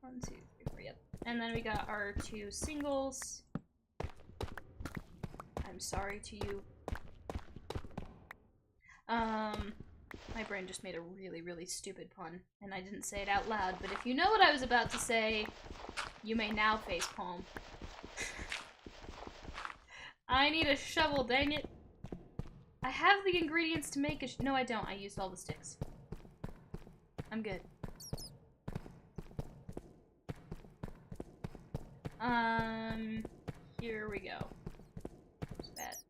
1 2 3 4. Yep. And then we got our 2 singles. I'm sorry to you. My brain just made a really, really stupid pun, and I didn't say it out loud, but if you know what I was about to say, you may now facepalm. I need a shovel, dang it. I have the ingredients to make a no, I don't. I used all the sticks. I'm good. Here we go. What's that?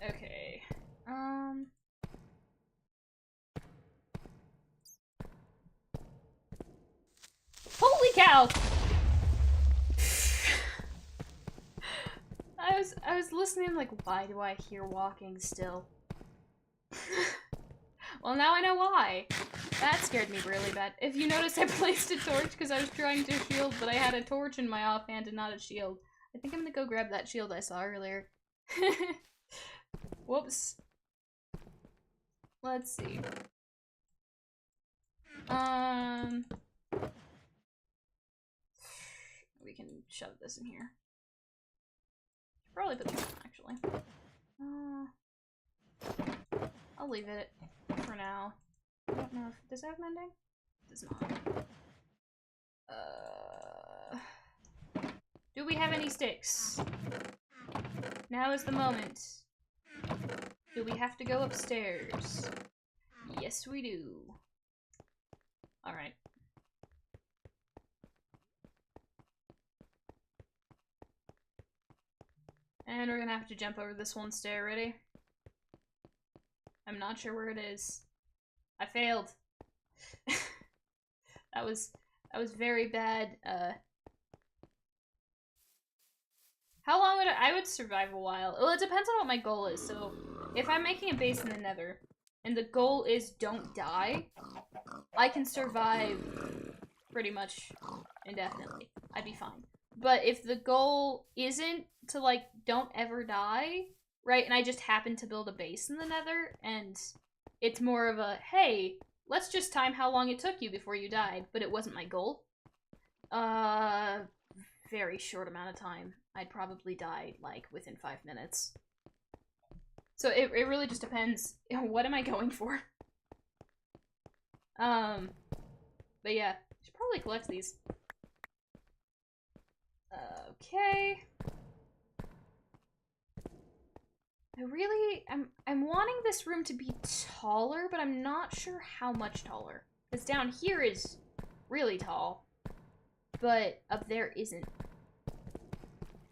Okay. Holy cow! I was listening like, why do I hear walking still? Well, now I know why. That scared me really bad. If you notice, I placed a torch because I was trying to shield, but I had a torch in my offhand and not a shield. I think I'm gonna go grab that shield I saw earlier. Whoops. Let's see. We can shove this in here. Probably put this in, actually. I'll leave it for now. I don't know if does it have mending? It does not. Do we have any sticks? Now is the moment. Do we have to go upstairs? Yes, we do. Alright. And we're gonna have to jump over this one stair. Ready? I'm not sure where it is. I failed. that was very bad. How long would I would survive a while? Well, it depends on what my goal is. So, if I'm making a base in the Nether, and the goal is don't die, I can survive pretty much indefinitely. I'd be fine. But if the goal isn't to, like, don't ever die, right, and I just happen to build a base in the Nether, and it's more of a, hey, let's just time how long it took you before you died, but it wasn't my goal. Very short amount of time. I'd probably die, like, within 5 minutes. So it really just depends. What am I going for? But yeah, I should probably collect these. Okay. I'm wanting this room to be taller, but I'm not sure how much taller. Because down here is really tall, but up there isn't.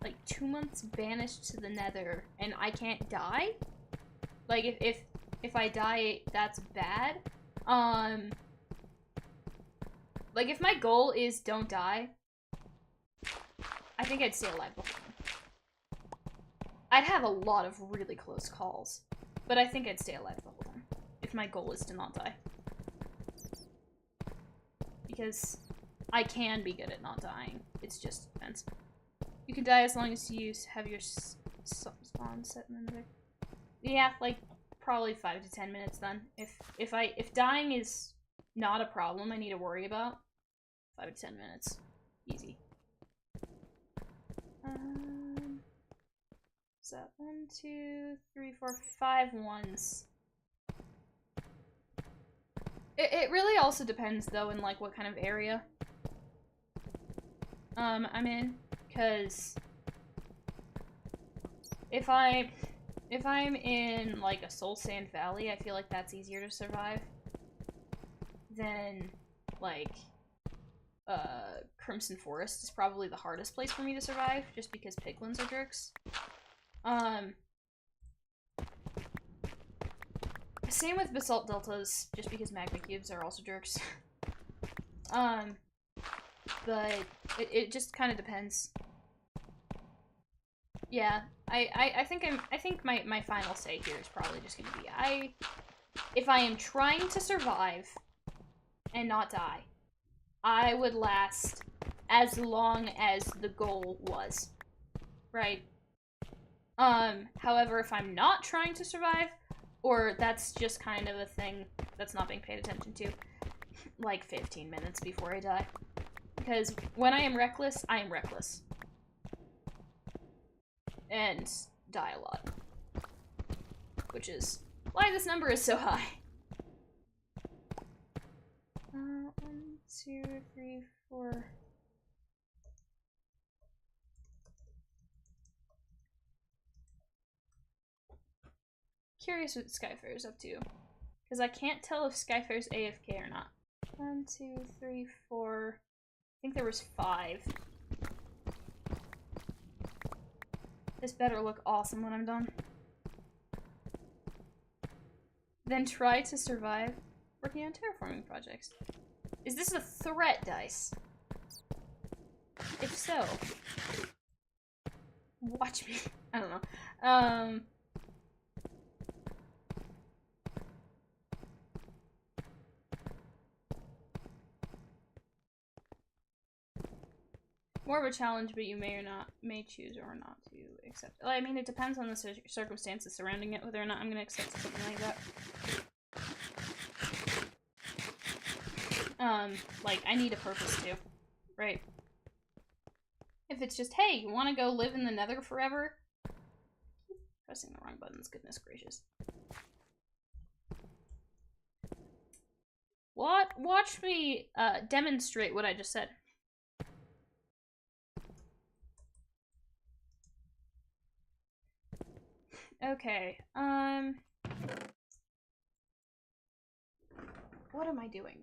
Like, 2 months banished to the Nether, and I can't die? Like, if I die, that's bad. Like, if my goal is don't die, I think I'd stay alive before then. I'd have a lot of really close calls, but I think I'd stay alive the whole time, if my goal is to not die. Because I can be good at not dying. It just depends. You can die as long as you have your spawn set in the Nether. Yeah, like, probably 5 to 10 minutes then. If dying is not a problem I need to worry about, 5 to 10 minutes. Easy. So 1, 2, 3, 4, 5 ones. It really also depends though in like what kind of area I'm in, because if I'm in like a Soul Sand Valley, I feel like that's easier to survive than like Crimson Forest is probably the hardest place for me to survive, just because piglins are jerks. Same with Basalt Deltas, just because magma cubes are also jerks. But it just kind of depends. Yeah, I think my final say here is probably just gonna be if I am trying to survive and not die, I would last as long as the goal was, right? However, if I'm not trying to survive, or that's just kind of a thing that's not being paid attention to, like 15 minutes before I die. Because when I am reckless, I am reckless. And die a lot. Which is why this number is so high. 1, 2, 3, 4... Curious what Skyfare's up to, because I can't tell if Skyfare's AFK or not. 1, 2, 3, 4. I think there was 5. This better look awesome when I'm done. Then try to survive working on terraforming projects. Is this a threat, Dice? If so, watch me. I don't know. More of a challenge, but you may choose or not to accept. Well, I mean, it depends on the circumstances surrounding it, whether or not I'm gonna accept something like that. Like, I need a purpose too, right? If it's just, hey, you want to go live in the Nether forever? Pressing the wrong buttons, goodness gracious. What? Watch me demonstrate what I just said. Okay, what am I doing?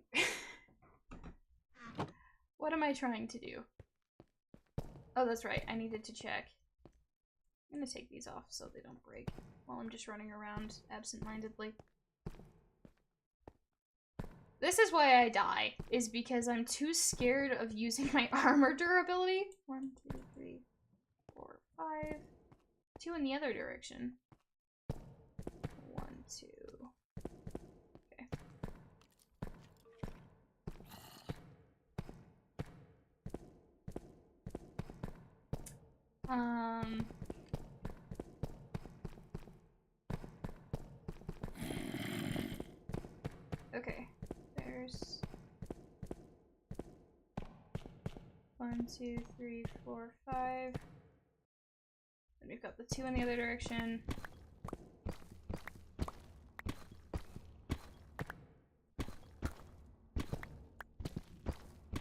What am I trying to do? Oh, that's right, I needed to check. I'm gonna take these off so they don't break while I'm just running around absent-mindedly. This is why I die, is because I'm too scared of using my armor durability. 1, 2, 3, 4, 5. 2 in the other direction. 1, 2. Okay. Okay. There's 1, 2, 3, 4, 5. Then we've got the 2 in the other direction.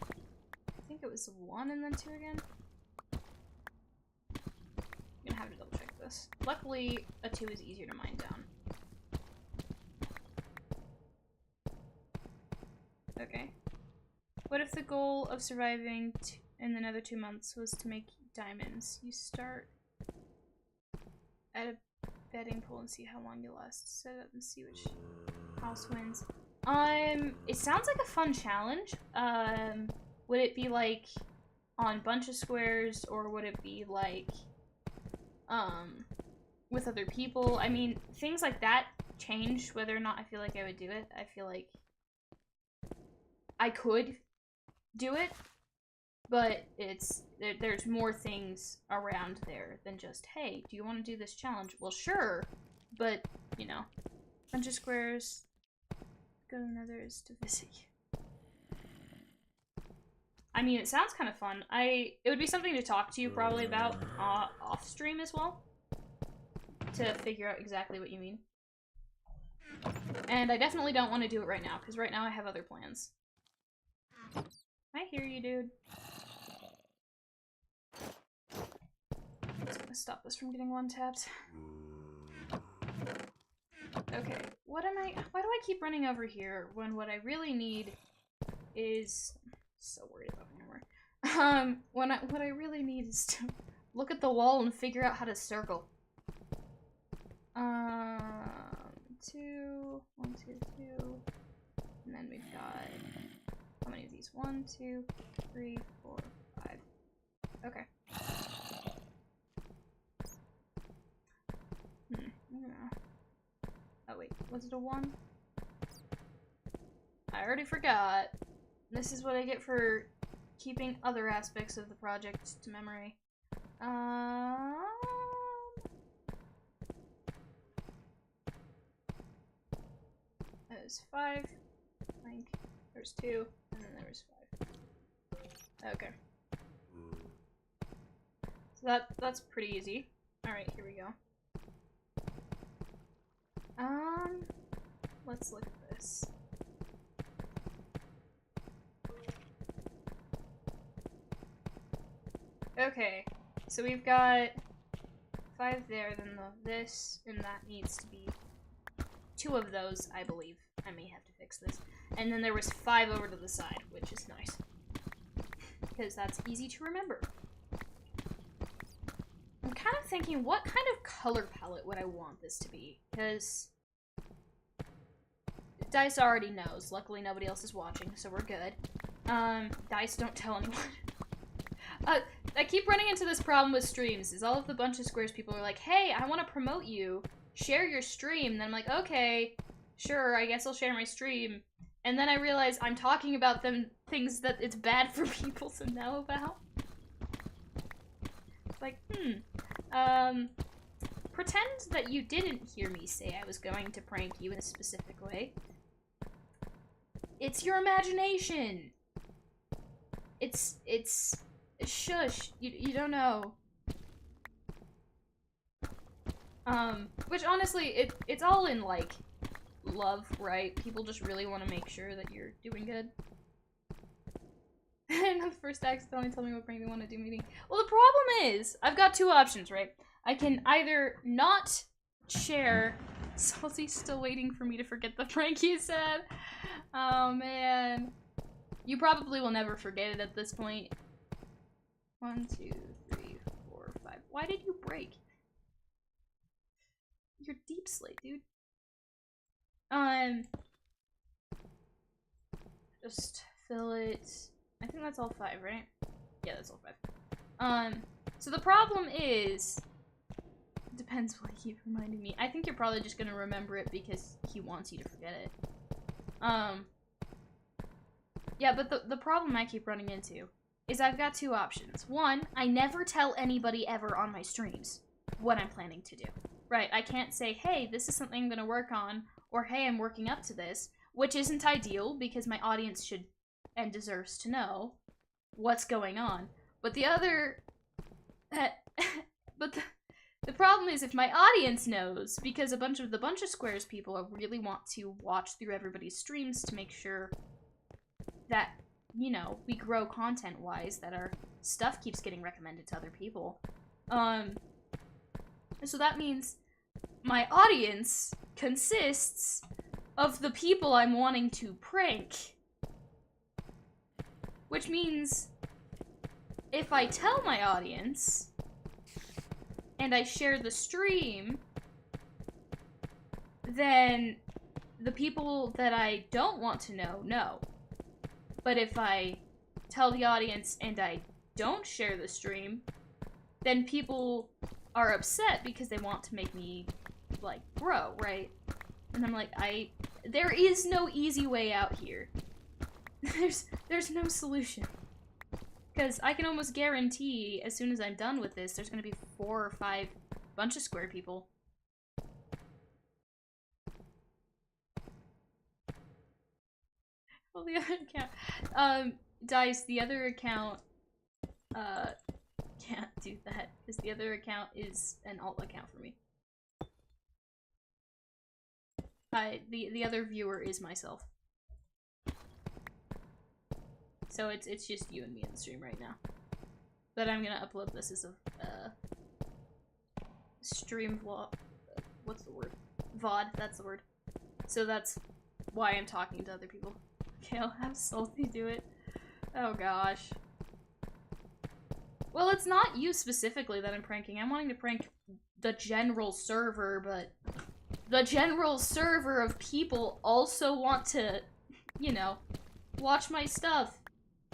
I think it was 1 and then 2 again. I'm gonna have to double check this. Luckily, a 2 is easier to mine down. Okay. What if the goal of surviving in another 2 months was to make diamonds? You start at a betting pool and see how long you last. Set up and see which house wins. It sounds like a fun challenge. Would it be like on Bunchasquares, or would it be like with other people? I mean, things like that change whether or not I feel like I would do it. I feel like I could do it, but there's more things around there than just, hey, do you want to do this challenge? Well, sure, but, you know, Bunchasquares, go to Nether is to visit you. I mean, it sounds kind of fun. It would be something to talk to you probably about off stream as well, to figure out exactly what you mean. And I definitely don't want to do it right now, because right now I have other plans. I hear you, dude. Just gonna stop this from getting one-tapped. Okay, why do I keep running over here when what I really need is... So worried about my armor. What I really need is to look at the wall and figure out how to circle. 2, 1, 2, 2. And then we've got... How many of these? 1, 2, 3, 4, 5. Okay. Oh wait, was it a 1? I already forgot. This is what I get for keeping other aspects of the project to memory. That was 5. I think there's 2, and then there was 5. Okay. So that's pretty easy. Alright, here we go. Let's look at this. Okay, so we've got 5 there, then this, and that needs to be 2 of those, I believe. I may have to fix this. And then there was 5 over to the side, which is nice. Because that's easy to remember. I'm kind of thinking, what kind of color palette would I want this to be? Because Dice already knows. Luckily, nobody else is watching, so we're good. Dice, don't tell anyone. I keep running into this problem with streams, is all of the Bunchasquares people are like, hey, I want to promote you. Share your stream. And then I'm like, okay, sure, I guess I'll share my stream. And then I realize I'm talking about things that it's bad for people to know about. It's like, Pretend that you didn't hear me say I was going to prank you in a specific way. It's your imagination. It's shush. You don't know. Which honestly, it's all in, like, love, right? People just really want to make sure that you're doing good. And the first accidentally tell me what prank they want to do meeting. Well, the problem is, I've got two options, right? I can either not share. Salty's still waiting for me to forget the prank you said. Oh, man. You probably will never forget it at this point. 1, 2, 3, 4, 5. Why did you break? You're deep slate, dude. Just fill it. I think that's all 5, right? Yeah, that's all 5. So the problem is, it depends what he keeps reminding me. I think you're probably just gonna remember it because he wants you to forget it. Yeah, but the problem I keep running into is I've got two options. One, I never tell anybody ever on my streams what I'm planning to do. Right, I can't say, hey, this is something I'm gonna work on, or hey, I'm working up to this, which isn't ideal because my audience should and deserves to know what's going on. But the other, but the problem is if my audience knows, because a bunch of the Bunchasquares people really want to watch through everybody's streams to make sure that, you know, we grow content-wise, that our stuff keeps getting recommended to other people. So that means my audience consists of the people I'm wanting to prank. Which means, if I tell my audience, and I share the stream, then the people that I don't want to know. But if I tell the audience and I don't share the stream, then people are upset because they want to make me, like, grow, right? And I'm like, there is no easy way out here. There's no solution. Because I can almost guarantee, as soon as I'm done with this, there's gonna be 4 or 5 Bunchasquare people. Well, the other account, Dice, the other account, can't do that, because the other account is an alt account for me. The other viewer is myself. So it's just you and me in the stream right now. But I'm gonna upload this as a, stream vlog. What's the word? VOD, that's the word. So that's why I'm talking to other people. Okay, I'll have Salty do it. Oh gosh. Well, it's not you specifically that I'm pranking. I'm wanting to prank the general server, but the general server of people also want to, you know, watch my stuff,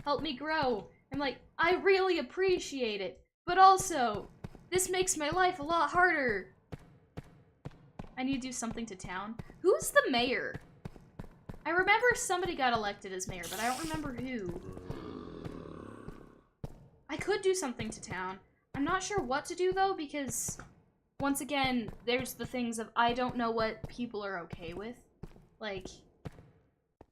help me grow. I'm like, I really appreciate it, but also, this makes my life a lot harder. I need to do something to town. Who's the mayor? I remember somebody got elected as mayor, but I don't remember who. I could do something to town. I'm not sure what to do, though, because, once again, there's the things of I don't know what people are okay with. Like,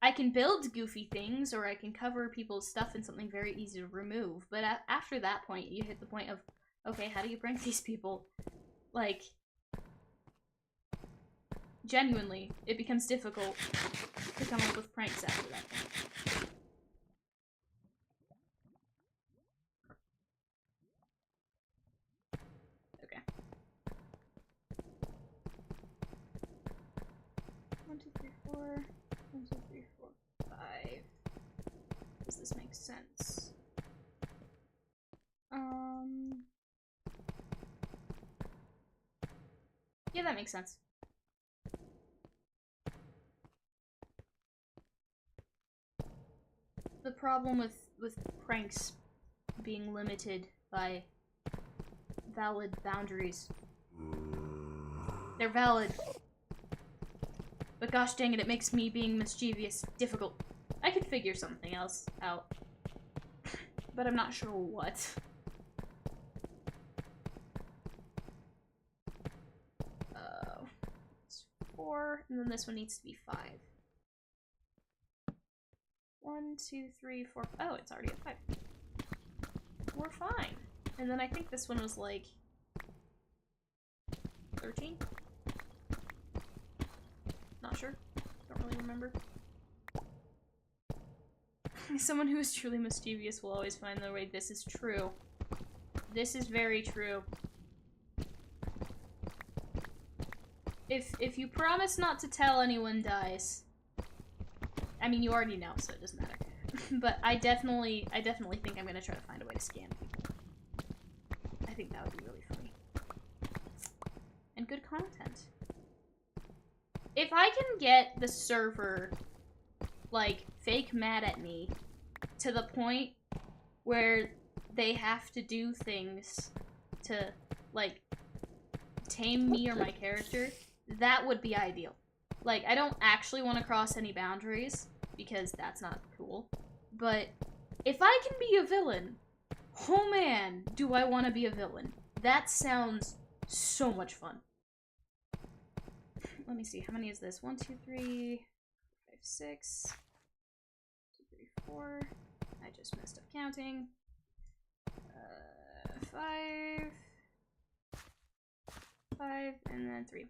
I can build goofy things, or I can cover people's stuff in something very easy to remove, but after that point, you hit the point of, okay, how do you prank these people? Like, genuinely, it becomes difficult to come up with pranks after that point. Okay. 1, 2, 3, 4. 1, 2, 3, 4, 5. Does this make sense? Yeah, that makes sense. The problem with pranks being limited by valid boundaries. They're valid. But gosh dang it, it makes me being mischievous difficult. I could figure something else out. But I'm not sure what. 4, and then this one needs to be 5. 1, 2, 3, 4. Oh, it's already at 5. We're fine. And then I think this one was like 13? Not sure. Don't really remember. Someone who is truly mischievous will always find their way. This is true. This is very true. If you promise not to tell, anyone dies. I mean, you already know, so it doesn't matter. But I definitely think I'm gonna try to find a way to scam people. I think that would be really funny. And good content. If I can get the server, like, fake mad at me to the point where they have to do things to, like, tame me or my character, that would be ideal. Like, I don't actually want to cross any boundaries, because that's not cool. But if I can be a villain, oh man, do I want to be a villain. That sounds so much fun. Let me see, how many is this? 1, 2, 3, 5, 6, 2, 3, 4. I just messed up counting. 5, 5, and then 3.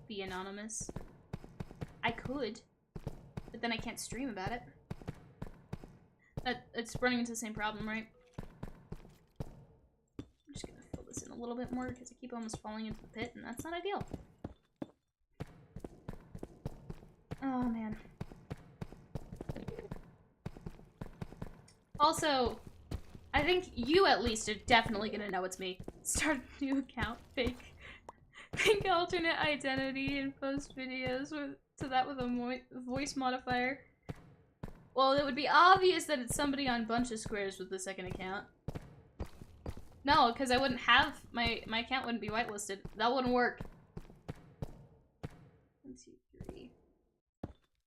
Be anonymous. I could, but then I can't stream about it. It's running into the same problem, right? I'm just gonna fill this in a little bit more because I keep almost falling into the pit, and that's not ideal. Oh, man. Also, I think you at least are definitely gonna know it's me. Start a new account, fake alternate identity, and post videos with a voice modifier. Well, it would be obvious that it's somebody on Bunchasquares with the second account. No, because I wouldn't have my account wouldn't be whitelisted. That wouldn't work. 1, 2, 3.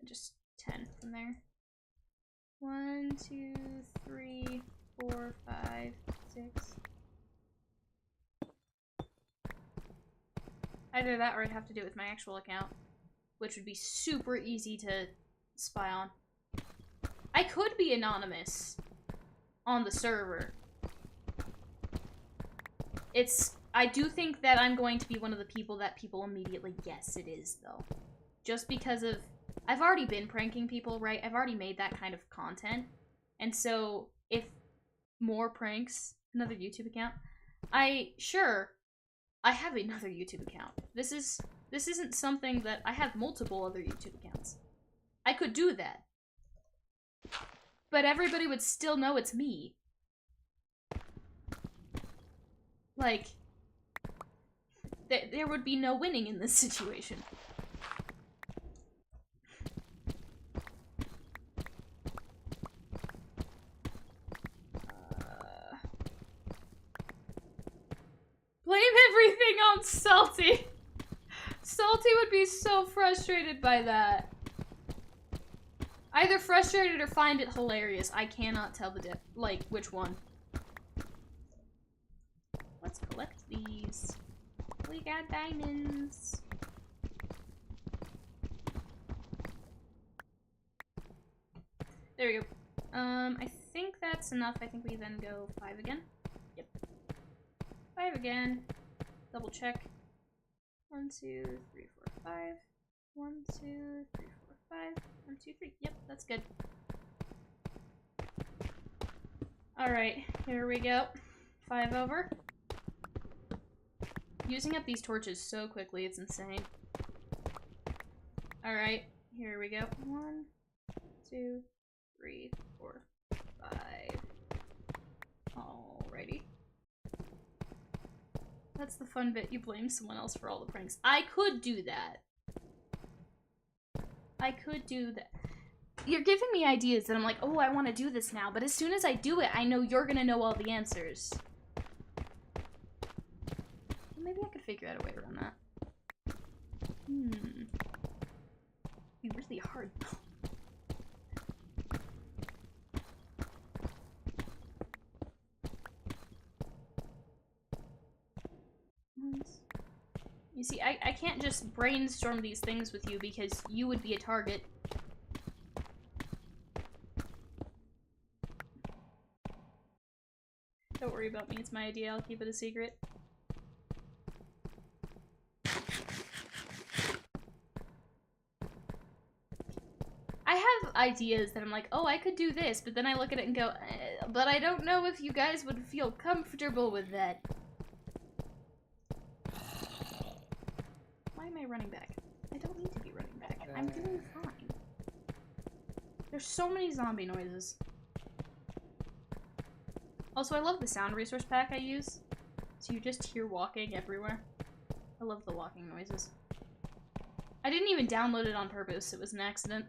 Just 10 from there. 1, 2, 3, 4, 5, 6. Either that or I'd have to do it with my actual account, which would be super easy to spy on. I could be anonymous on the server. I do think that I'm going to be one of the people that people immediately guess it is, though. Just because of, I've already been pranking people, right? I've already made that kind of content. And so, if more pranks, another YouTube account, I have another YouTube account. This isn't something that, I have multiple other YouTube accounts. I could do that. But everybody would still know it's me. Like, there would be no winning in this situation. Blame everything on Salty. Salty would be so frustrated by that. Either frustrated or find it hilarious. I cannot tell the which one. Let's collect these. We got diamonds. There we go. I think that's enough. I think we then go 5 again. Yep. 5 again. Double check. 1, 2, 3, 4, 5. 1, 2, 3, 4, 5. 1, 2, 3. Yep, that's good. Alright, here we go. 5 over. Using up these torches so quickly, it's insane. Alright, here we go. 1, 2, 3, 4, 5. Alrighty. That's the fun bit, you blame someone else for all the pranks. I could do that. I could do that. You're giving me ideas that I'm like, oh, I want to do this now, but as soon as I do it, I know you're gonna know all the answers. Maybe I could figure out a way around that. It'd be really hard, though. You see, I can't just brainstorm these things with you because you would be a target. Don't worry about me, it's my idea, I'll keep it a secret. I have ideas that I'm like, oh, I could do this, but then I look at it and go, but I don't know if you guys would feel comfortable with that. Why am I running back? I don't need to be running back. I'm doing fine. There's so many zombie noises. Also, I love the sound resource pack I use. So you just hear walking everywhere. I love the walking noises. I didn't even download it on purpose. It was an accident.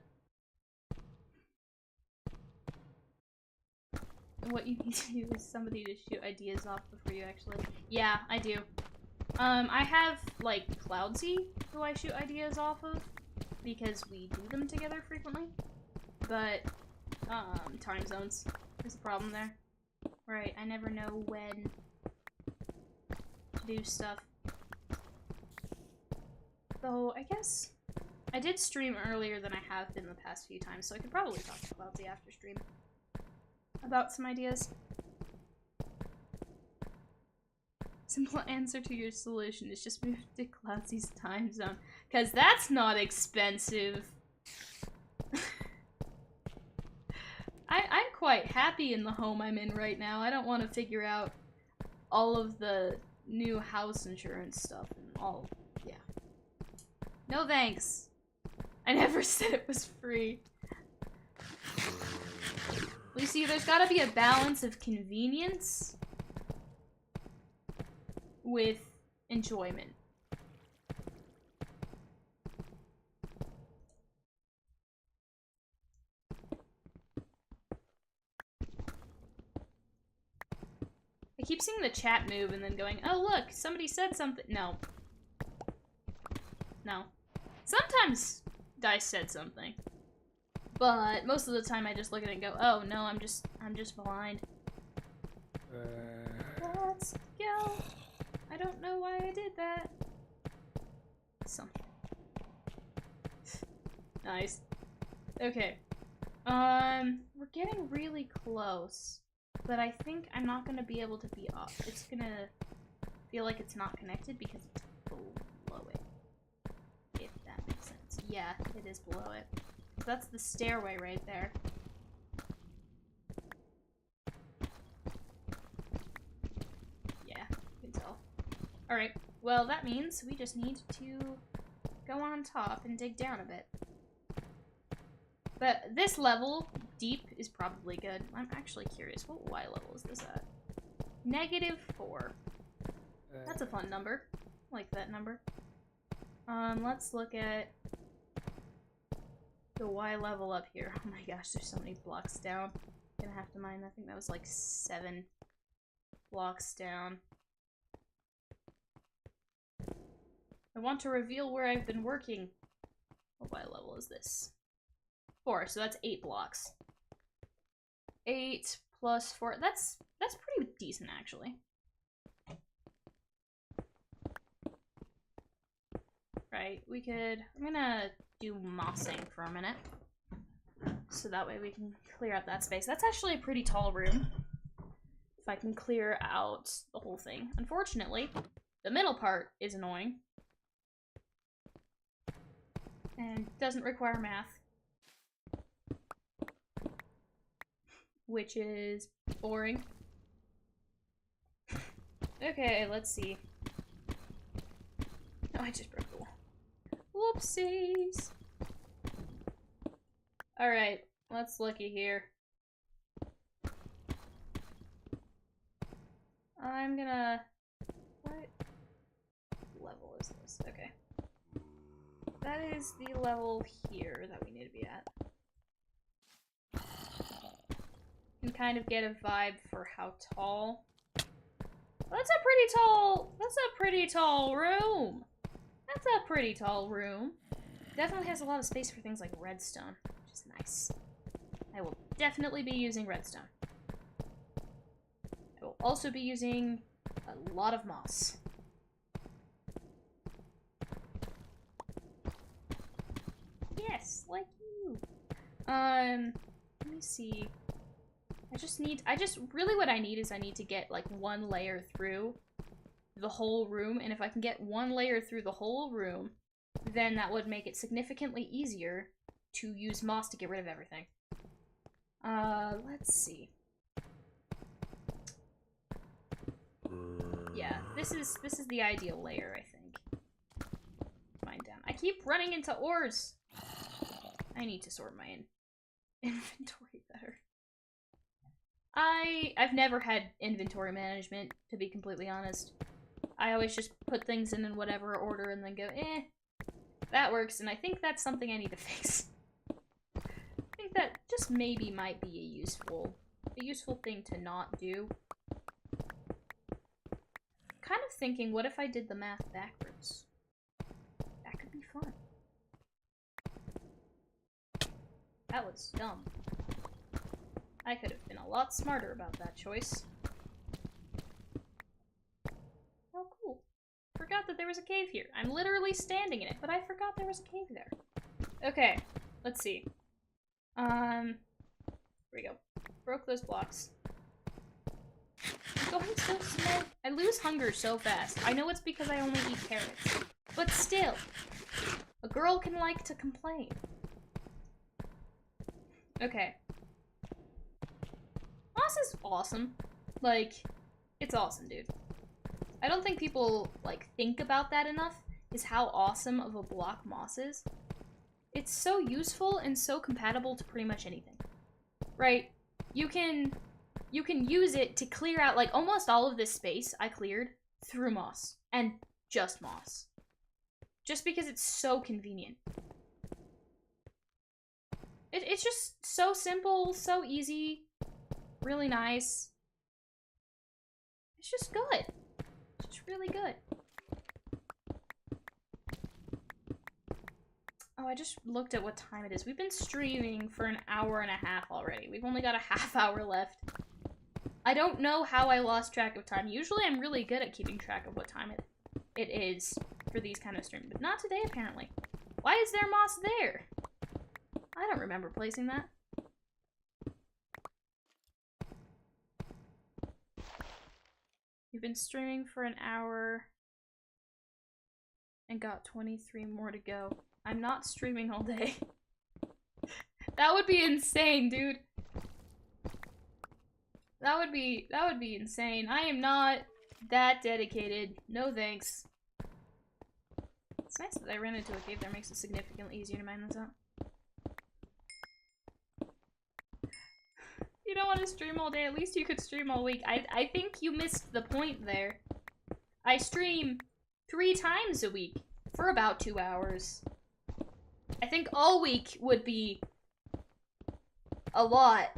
What you need to do is somebody to shoot ideas off before you actually... Yeah, I do. I have, like, Cloudsy, who I shoot ideas off of, because we do them together frequently. But, time zones is the problem there. Right, I never know when to do stuff. Though, I guess I did stream earlier than I have been the past few times, so I could probably talk to Cloudsy after stream about some ideas. Simple answer to your solution is just move to Cloudsy's time zone. Cause that's not expensive. I'm quite happy in the home I'm in right now. I don't want to figure out all of the new house insurance stuff and all. Yeah. No thanks. I never said it was free. Well, you see, there's gotta be a balance of convenience with enjoyment. I keep seeing the chat move and then going, oh look, somebody said something. No. No. Sometimes Dice said something. But most of the time I just look at it and go, oh no, I'm just blind. Let's go. I don't know why I did that. Something. Nice. Okay. We're getting really close. But I think I'm not gonna be able to be up. It's gonna feel like it's not connected because it's below it. If that makes sense. Yeah, it is below it. So that's the stairway right there. Yeah, you can tell. Alright, well that means we just need to go on top and dig down a bit. But this level, deep, is probably good. I'm actually curious, what Y level is this at? -4. That's a fun number. I like that number. Let's look at the Y level up here. Oh my gosh, there's so many blocks down. Gonna have to mine, I think that was like 7 blocks down. I want to reveal where I've been working. What Y level is this? 4, so that's 8 blocks. 8 plus 4, that's pretty decent actually. Right, we could, I'm gonna do mossing for a minute. So that way we can clear out that space. That's actually a pretty tall room. If I can clear out the whole thing. Unfortunately, the middle part is annoying. And doesn't require math. Which is boring. Okay, let's see. Oh, I just broke the wall. Whoopsies! Alright, let's looky here. I'm gonna... What level is this? Okay. That is the level here that we need to be at. And kind of get a vibe for how tall. That's a pretty tall room. That's a pretty tall room. Definitely has a lot of space for things like redstone, which is nice. I will definitely be using redstone. I will also be using a lot of moss. Yes, like you. Let me see. Really what I need is I need to get like one layer through the whole room, and if I can get one layer through the whole room, then that would make it significantly easier to use moss to get rid of everything. Let's see. Yeah, this is the ideal layer, I think. Mine down. I keep running into ores. I need to sort my inventory better. I've never had inventory management, to be completely honest. I always just put things in whatever order and then go, that works, and I think that's something I need to fix. I think that just maybe might be a useful thing to not do. Kind of thinking, what if I did the math backwards? That could be fun. That was dumb. I could have been a lot smarter about that choice. Oh, cool. Forgot that there was a cave here. I'm literally standing in it, but I forgot there was a cave there. Okay, let's see. Here we go. Broke those blocks. I'm going so slow. I lose hunger so fast. I know it's because I only eat carrots. But still, a girl can like to complain. Okay. Moss is awesome. Like, it's awesome, dude. I don't think people, like, think about that enough, is how awesome of a block moss is. It's so useful and so compatible to pretty much anything. Right? You can use it to clear out, like, almost all of this space I cleared through moss. And just moss. Just because it's so convenient. It's just so simple, so easy, really nice. It's just good. It's really good. Oh, I just looked at what time it is. We've been streaming for an hour and a half already. We've only got a half hour left. I don't know how I lost track of time. Usually I'm really good at keeping track of what time it is for these kind of streams, but not today apparently. Why is there moss there? I don't remember placing that. We've been streaming for an hour and got 23 more to go. I'm not streaming all day. That would be insane, dude. That would be insane. I am not that dedicated. No thanks. It's nice that I ran into a cave there. Makes it significantly easier to mine this out. You don't want to stream all day. At least you could stream all week. I think you missed the point there. I stream 3 times a week for about 2 hours. I think all week would be a lot.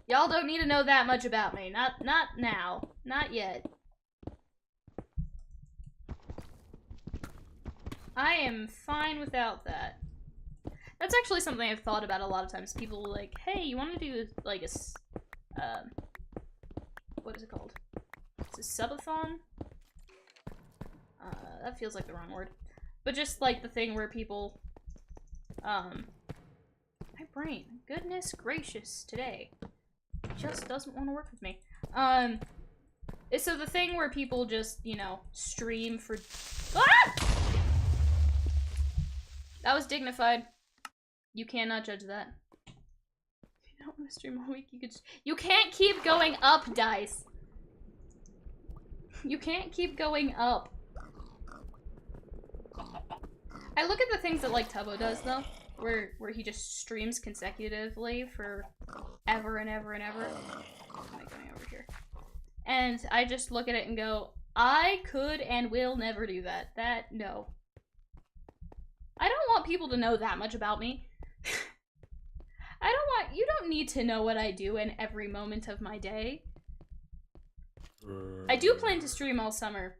Y'all don't need to know that much about me. Not now. Not yet. I am fine without that. That's actually something I've thought about a lot of times. People are like, hey, you want to do like a, what is it called? It's a subathon? That feels like the wrong word. But just like the thing where people, my brain, goodness gracious, today just doesn't want to work with me. So the thing where people just, you know, stream for, ah! That was dignified. You cannot judge that. If you don't want to stream all week, you can't keep going up, Dice. You can't keep going up. I look at the things that, like, Tubbo does, though, where he just streams consecutively for ever and ever and ever. Am I going over here? And I just look at it and go, I could and will never do that. No. I don't want people to know that much about me. You don't need to know what I do in every moment of my day. I do plan to stream all summer,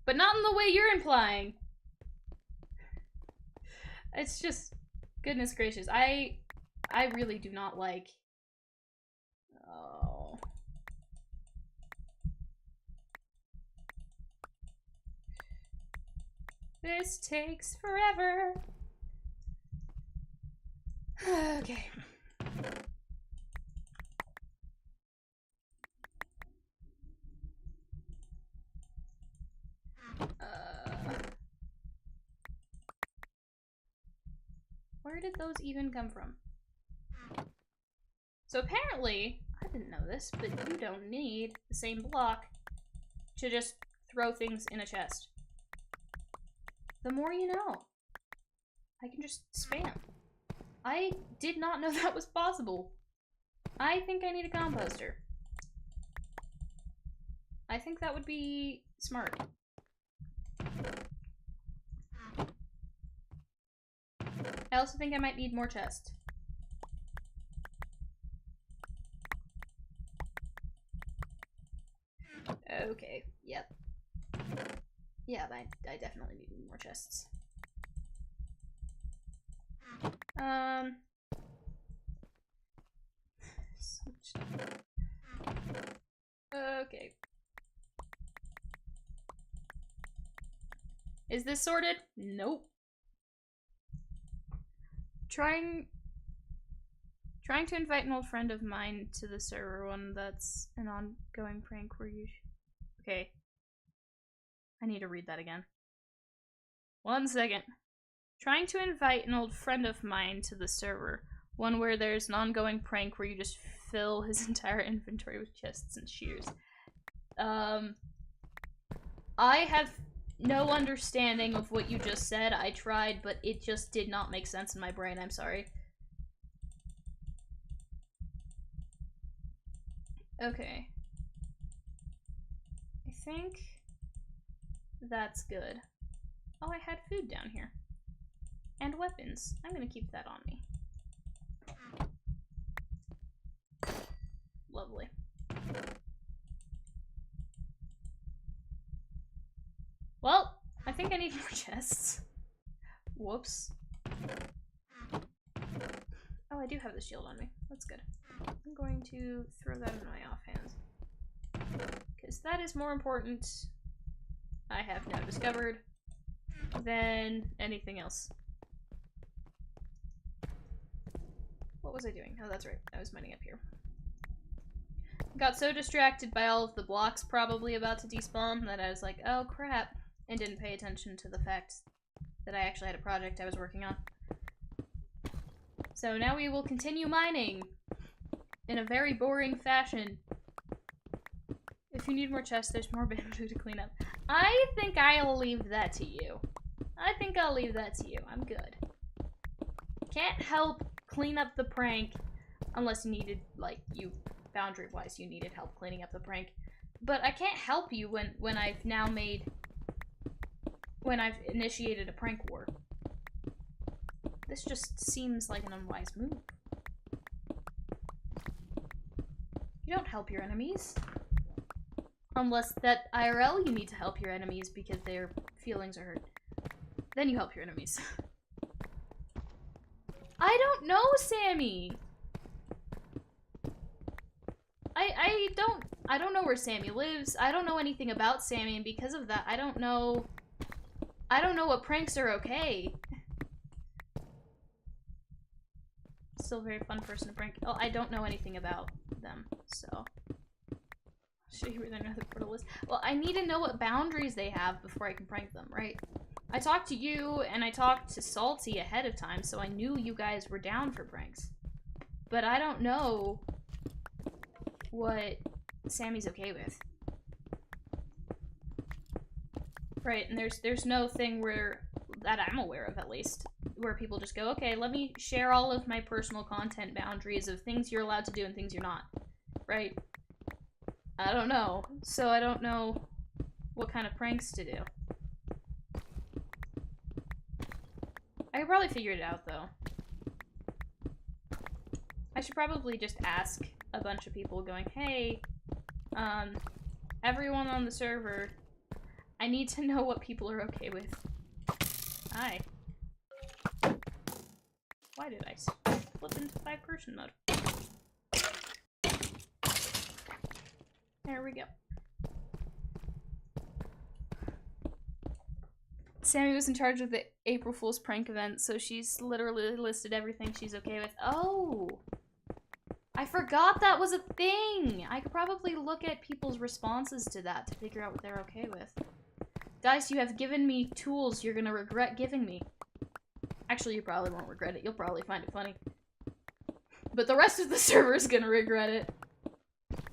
but not in the way you're implying. It's just, goodness gracious, I really do not like, oh. This takes forever. Okay. Where did those even come from? So apparently, I didn't know this, but you don't need the same block to just throw things in a chest. The more you know. I can just spam. I did not know that was possible. I think I need a composter. I think that would be smart. I also think I might need more chests. Okay, yep. Yeah, I definitely need more chests. So much stuff. Okay. Is this sorted? Nope. Trying to invite an old friend of mine to the server, one that's an ongoing prank where you okay. I need to read that again. 1 second. Trying to invite an old friend of mine to the server, one where there's an ongoing prank where you just fill his entire inventory with chests and shears. I have no understanding of what you just said. I tried, but it just did not make sense in my brain. I'm sorry. Okay. I think that's good. Oh, I had food down here. And weapons. I'm gonna keep that on me. Lovely. Well, I think I need more chests. Whoops. Oh, I do have the shield on me. That's good. I'm going to throw that in my offhand. Because that is more important, I have now discovered, than anything else. What was I doing? Oh, that's right. I was mining up here. Got so distracted by all of the blocks probably about to despawn that I was like, oh crap, and didn't pay attention to the fact that I actually had a project I was working on. So now we will continue mining in a very boring fashion. If you need more chests, there's more bamboo to clean up. I think I'll leave that to you. I'm good. Can't help clean up the prank unless you needed, like, boundary-wise, you needed help cleaning up the prank. But I can't help you when I've initiated a prank war. This just seems like an unwise move. You don't help your enemies. Unless that IRL you need to help your enemies because their feelings are hurt. Then you help your enemies. I don't know, Sammy! I don't know where Sammy lives. I don't know anything about Sammy, and because of that, I don't know what pranks are okay. Still a very fun person to prank. Oh, I don't know anything about them, so I'll show you where their nether portal is. Well, I need to know what boundaries they have before I can prank them, right? I talked to you, and I talked to Salty ahead of time, so I knew you guys were down for pranks. But I don't know what Sammy's okay with. Right, and there's no thing that I'm aware of, at least, where people just go, okay, let me share all of my personal content boundaries of things you're allowed to do and things you're not. Right? I don't know. So I don't know what kind of pranks to do. I could probably figure it out, though. I should probably just ask a bunch of people going, hey, everyone on the server, I need to know what people are okay with. Hi. Why did I flip into 5-person mode? There we go. Sammy was in charge of the April Fool's prank event, so she's literally listed everything she's okay with. Oh! I forgot that was a thing! I could probably look at people's responses to that to figure out what they're okay with. Dice, you have given me tools you're gonna regret giving me. Actually, you probably won't regret it. You'll probably find it funny. But the rest of the server is gonna regret it.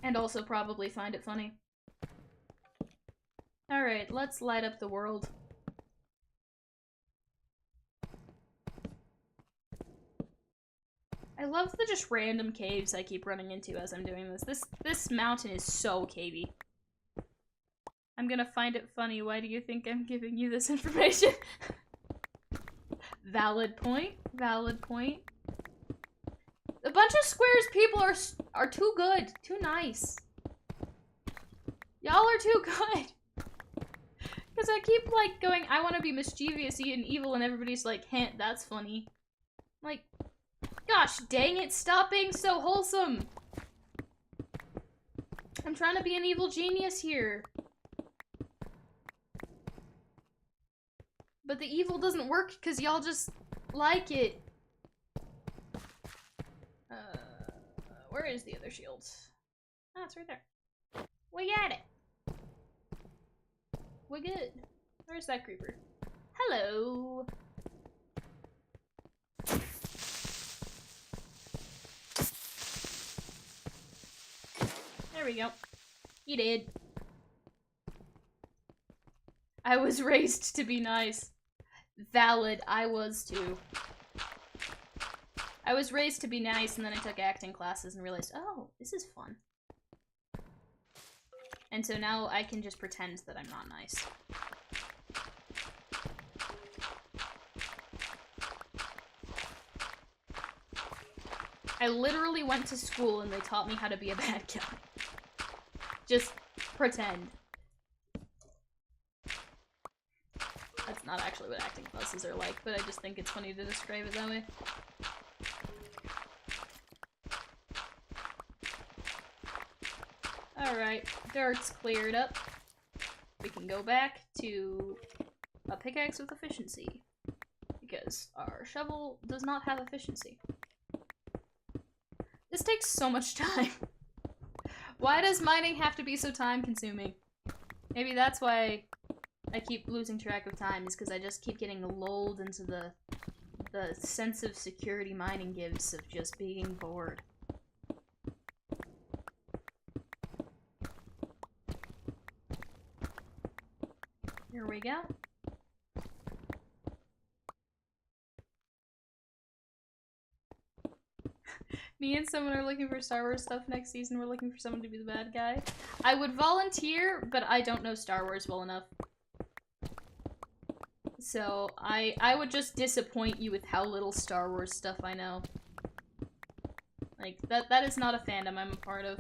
And also probably find it funny. Alright, let's light up the world. I love the just random caves I keep running into as I'm doing this. This mountain is so cavey. I'm gonna find it funny. Why do you think I'm giving you this information? Valid point. Valid point. The Bunchasquares people are too good. Too nice. Y'all are too good. Because I keep, like, going, I want to be mischievous and evil, and everybody's like, heh, that's funny. Like, gosh dang it, stop being so wholesome. I'm trying to be an evil genius here. But the evil doesn't work because y'all just like it. Where is the other shield? Ah, it's right there. We got it. We're good. Where's that creeper? Hello. There we go. You did. I was raised to be nice. Valid, I was too. I was raised to be nice, and then I took acting classes and realized, oh, this is fun. And so now I can just pretend that I'm not nice. I literally went to school and they taught me how to be a bad guy. Just pretend. That's not actually what acting classes are like, but I just think it's funny to describe it that way. Alright, dirt's cleared up. We can go back to a pickaxe with efficiency. Because our shovel does not have efficiency. This takes so much time. Why does mining have to be so time consuming? Maybe that's why I keep losing track of time, is because I just keep getting lulled into the sense of security mining gives of just being bored. Here we go. Me and someone are looking for Star Wars stuff next season. We're looking for someone to be the bad guy. I would volunteer, but I don't know Star Wars well enough. So, I would just disappoint you with how little Star Wars stuff I know. Like, that is not a fandom I'm a part of.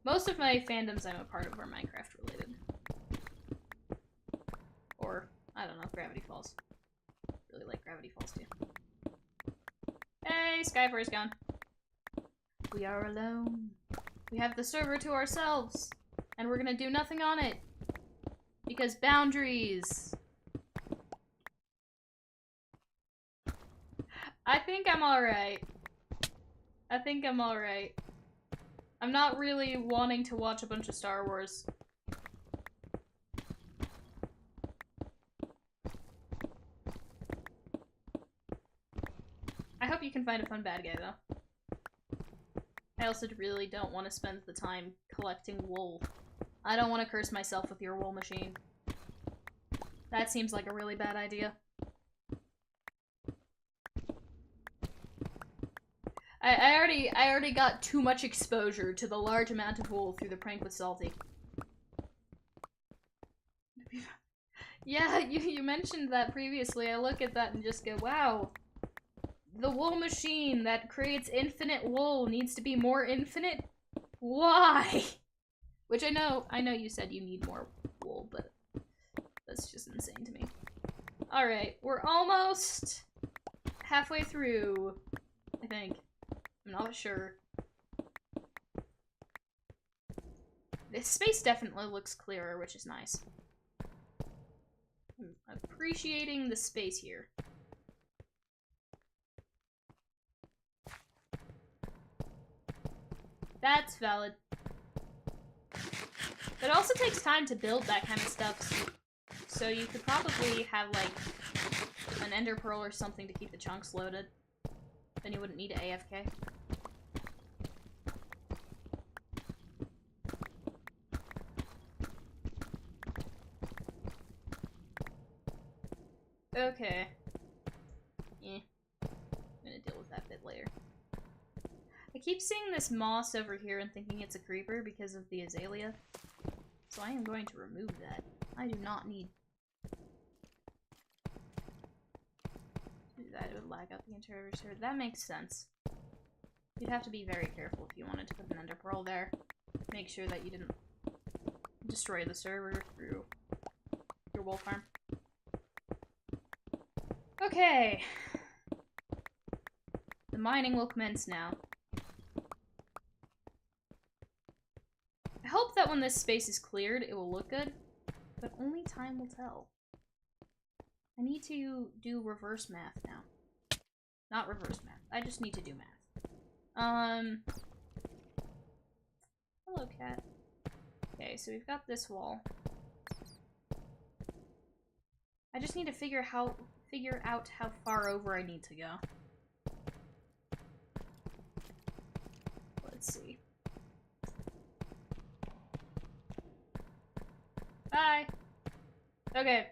Most of my fandoms I'm a part of are Minecraft related. Or, I don't know, Gravity Falls. Really like Gravity Falls too. Hey, Skyfar's gone. We are alone. We have the server to ourselves. And we're gonna do nothing on it. Because boundaries. I think I'm alright. I think I'm alright. I'm not really wanting to watch a bunch of Star Wars. I hope you can find a fun bad guy, though. I also really don't want to spend the time collecting wool. I don't want to curse myself with your wool machine. That seems like a really bad idea. I already got too much exposure to the large amount of wool through the prank with Salty. Yeah, you mentioned that previously. I look at that and just go, wow. The wool machine that creates infinite wool needs to be more infinite? Why? Which I know you said you need more wool, but that's just insane to me. Alright, we're almost halfway through, I think. I'm not sure. the space definitely looks clearer, which is nice. I'm appreciating the space here. That's valid. But it also takes time to build that kind of stuff. So you could probably have, like, an ender pearl or something to keep the chunks loaded. Then you wouldn't need to AFK. Okay. I'm gonna deal with that bit later. I keep seeing this moss over here and thinking it's a creeper because of the azalea. So I am going to remove that. I do not need to do that. It would lag out the entire server. That makes sense. You'd have to be very careful if you wanted to put an ender pearl there. Make sure that you didn't destroy the server through your wool farm. Okay. The mining will commence now. I hope that when this space is cleared, it will look good, but only time will tell. I need to do reverse math now. Not reverse math. I just need to do math. Hello, cat. Okay, so we've got this wall. I just need to figure out how far over I need to go. Let's see. Bye! Okay.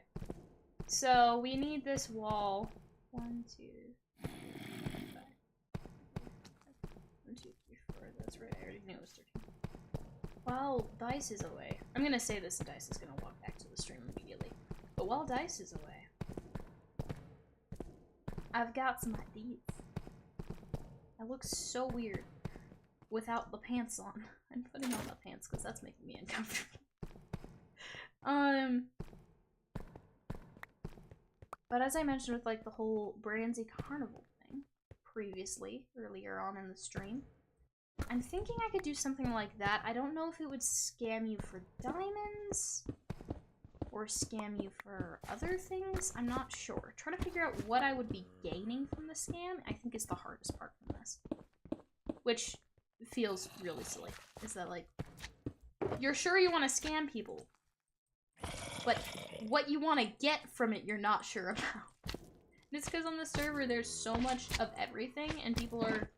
So, we need this wall. 1, 2, 5. 1, 2, 3, 4. That's right, I already knew it was 13. While Dice is away, I'm gonna say this and Dice is gonna walk back to the stream immediately. But while Dice is away, I've got some ideas. I look so weird without the pants on. I'm putting on the pants because that's making me uncomfortable. But as I mentioned with, like, the whole Brandsy Carnival thing previously, earlier on in the stream, I'm thinking I could do something like that. I don't know if it would scam you for diamonds or scam you for other things. I'm not sure. Trying to figure out what I would be gaining from the scam, I think, is the hardest part from this. Which feels really silly. Is that, like, you're sure you want to scam people, but what you want to get from it, you're not sure about. And it's because on the server, there's so much of everything, and people are,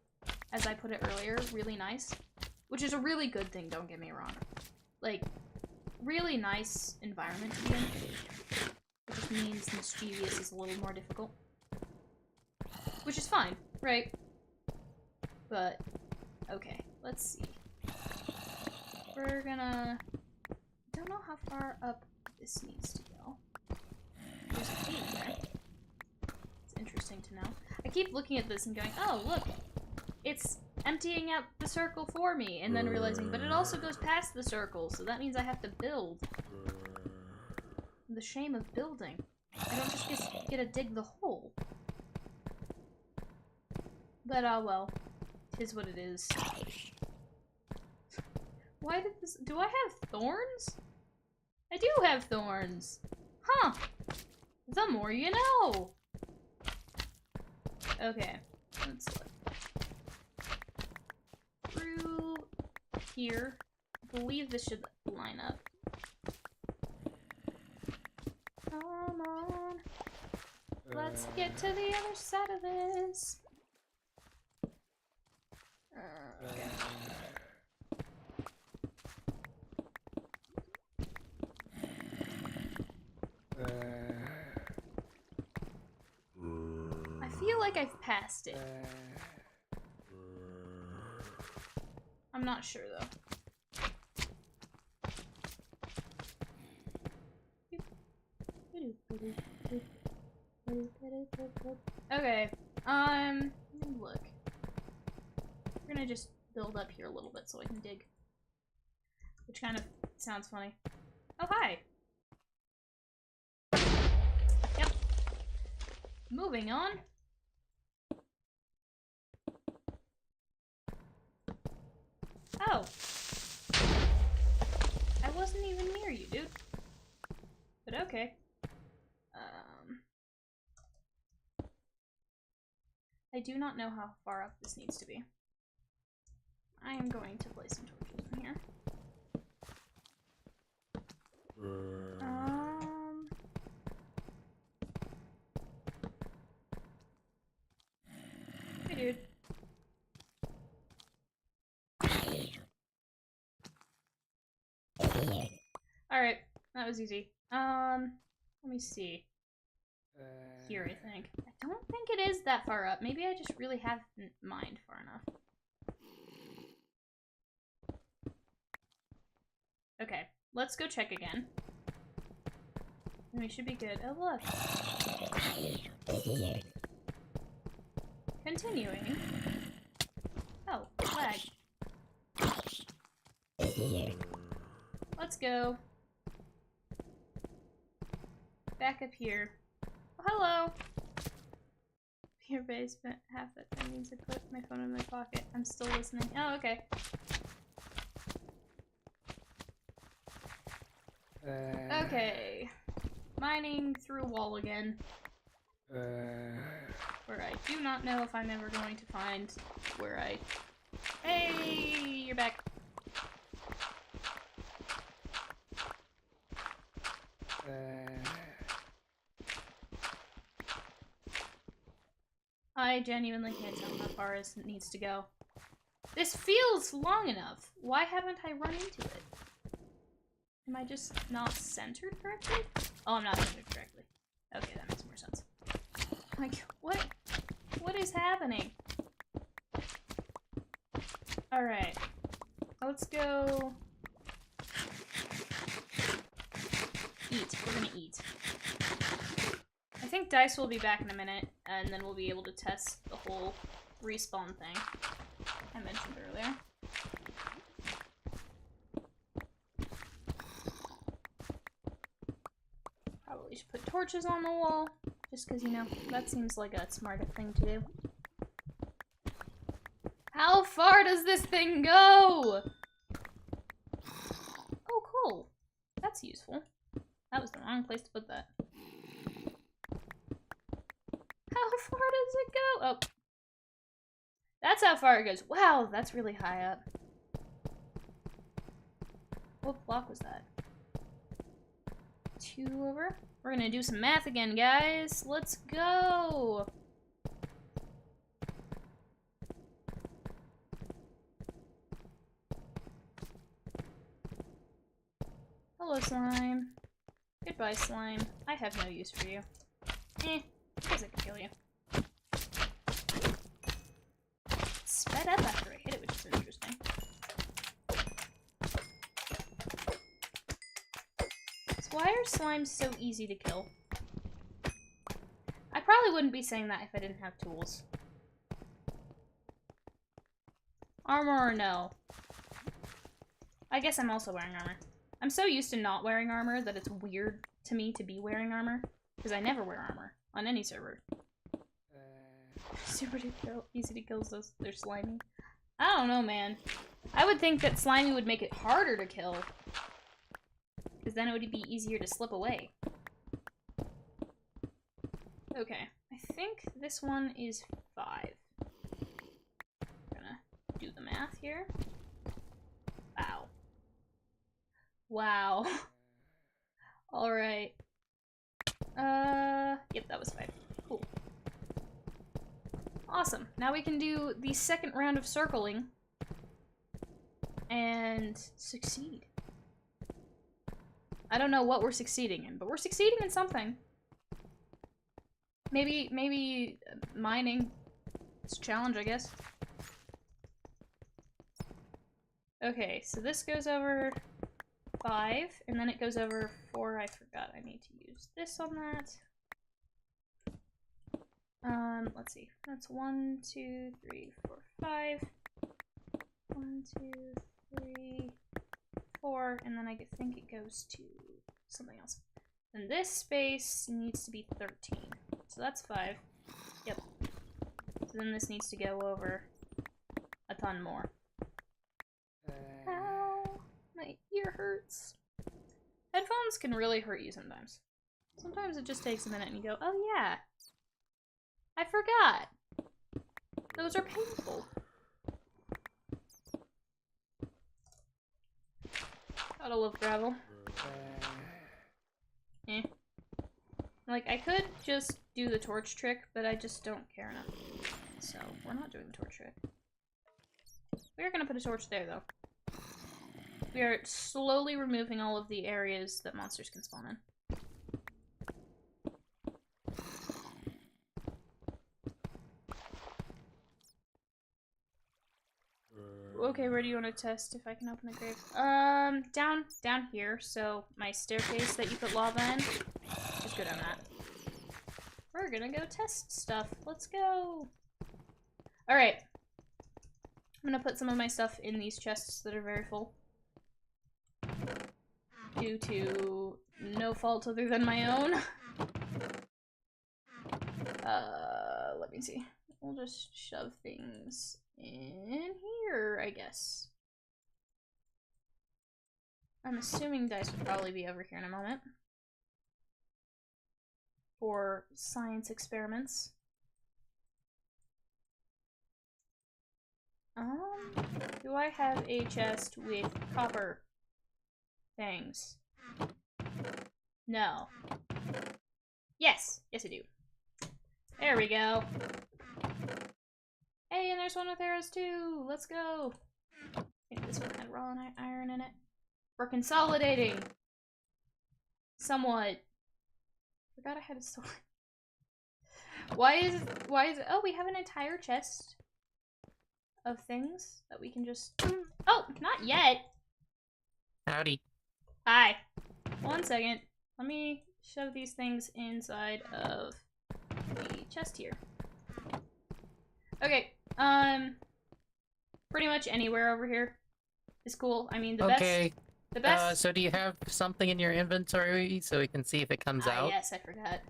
as I put it earlier, really nice. Which is a really good thing, don't get me wrong. Like, really nice environment to be in. It just means mischievous is a little more difficult. Which is fine, right? But, okay, let's see. We're gonna... I don't know how far up this needs to go. There's a cave there. It's interesting to know. I keep looking at this and going, oh, look! It's emptying out the circle for me, and then realizing, but it also goes past the circle, so that means I have to build. The shame of building. I don't just get to dig the hole. But, well. 'Tis what it is. Why did this- do I have thorns? I do have thorns! Huh! The more you know! Okay, let's look. Through here. I believe this should line up. Come on. Let's get to the other side of this. Okay. I feel like I've passed it. I'm not sure though. Okay, look. We're gonna just build up here a little bit so I can dig. Which kind of sounds funny. Oh, hi! Yep. Moving on. Oh. wasn't even near you, dude. But okay. I do not know how far up this needs to be. I am going to place some torches in here. Hey, dude. Alright, that was easy. Let me see. Here, I think. I don't think it is that far up. Maybe I just really haven't mined far enough. Okay, let's go check again. And we should be good. Oh, look. Continuing. Oh, lag. Let's go. Back up here. Oh, hello. Your basement, half it. That means I put my phone in my pocket. I'm still listening. Oh, okay. Okay. Mining through a wall again. Where I do not know if I'm ever going to find where I... Hey! You're back. I genuinely can't tell how far it needs to go. This feels long enough. Why haven't I run into it? Am I just not centered correctly? Oh, I'm not centered correctly. Okay, that makes more sense. Like, what? What is happening? Alright. Let's go... eat. We're gonna eat. I think Dice will be back in a minute, and then we'll be able to test the whole respawn thing I mentioned earlier. Probably should put torches on the wall, just because, you know, that seems like a smarter thing to do. How far does this thing go? Oh, cool. That's useful. That was the wrong place to put that. How far does it go? Oh. That's how far it goes. Wow, that's really high up. What block was that? 2 over? We're gonna do some math again, guys. Let's go! Hello, slime. Goodbye, slime. I have no use for you. Because I can kill you. It sped up after I hit it, which is interesting. So why are slimes so easy to kill? I probably wouldn't be saying that if I didn't have tools. Armor or no? I guess I'm also wearing armor. I'm so used to not wearing armor that it's weird to me to be wearing armor. Because I never wear armor on any server. Super easy to kill, so they're slimy. I don't know, man. I would think that slimy would make it harder to kill. Because then it would be easier to slip away. Okay, I think this one is 5. I'm gonna do the math here. Wow. Wow. Alright. Yep, that was 5. Cool. Awesome. Now we can do the second round of circling. And succeed. I don't know what we're succeeding in, but we're succeeding in something. Maybe mining. It's a challenge, I guess. Okay, so this goes over 5, and then it goes over 4. I forgot I need to use this on that. Let's see. That's 1, 2, 3, 4, 5. 1, 2, 3, 4, and then I think it goes to something else. And this space needs to be 13. So that's 5. Yep. So then this needs to go over a ton more. Ow! My ear hurts. sounds can really hurt you sometimes. Sometimes it just takes a minute and you go, oh yeah, I forgot. Those are painful. Gotta love gravel. Eh. Like, I could just do the torch trick, but I just don't care enough. So, we're not doing the torch trick. We are gonna put a torch there, though. We are slowly removing all of the areas that monsters can spawn in. Okay, where do you want to test if I can open a grave? Down here. So my staircase that you put lava in, just go down that. We're gonna go test stuff. Let's go. All right. I'm gonna put some of my stuff in these chests that are very full, due to no fault other than my own. Let me see. We'll just shove things in here, I guess. I'm assuming dice will probably be over here in a moment for science experiments. Do I have a chest with copper things? No. Yes, yes I do. There we go. Hey, and there's one with arrows too. Let's go. Okay, this one had raw iron in it. We're consolidating. Somewhat. Forgot I had a sword. Why is it? Oh, we have an entire chest of things that we can just. Oh, not yet. Howdy. Hi. 1 second. Let me shove these things inside of the chest here. Okay. Pretty much anywhere over here is cool. I mean, the best. So do you have something in your inventory so we can see if it comes out? Yes, I forgot.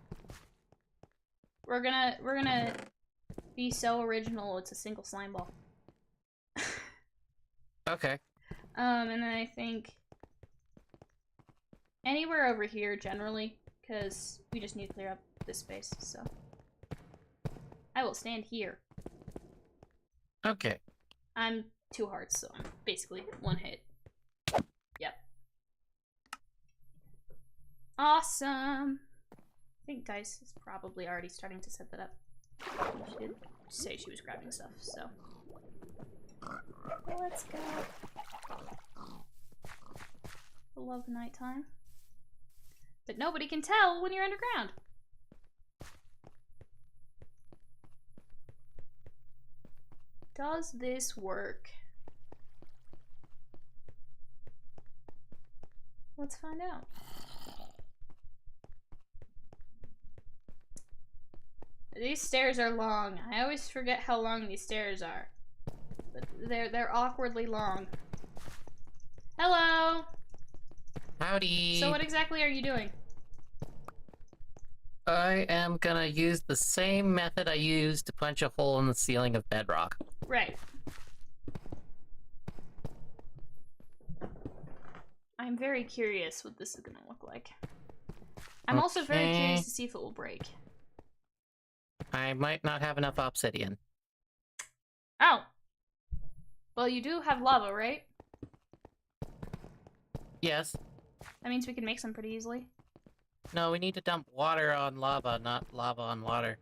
We're gonna be so original. It's a single slime ball. Okay. And then I think anywhere over here generally, because we just need to clear up this space. So I will stand here. Okay. I'm 2 hearts, so I'm basically 1 hit. Yep. Awesome. I think Dice is probably already starting to set that up. She did say she was grabbing stuff, so. Let's go. I love nighttime. But nobody can tell when you're underground. Does this work? Let's find out. These stairs are long. I always forget how long these stairs are. But they're awkwardly long. Hello! Howdy! So what exactly are you doing? I am gonna use the same method I used to punch a hole in the ceiling of bedrock. Right. I'm very curious what this is gonna look like. I'm also very curious to see if it will break. I might not have enough obsidian. Oh. Well, you do have lava, right? Yes. That means we can make some pretty easily. No, we need to dump water on lava, not lava on water.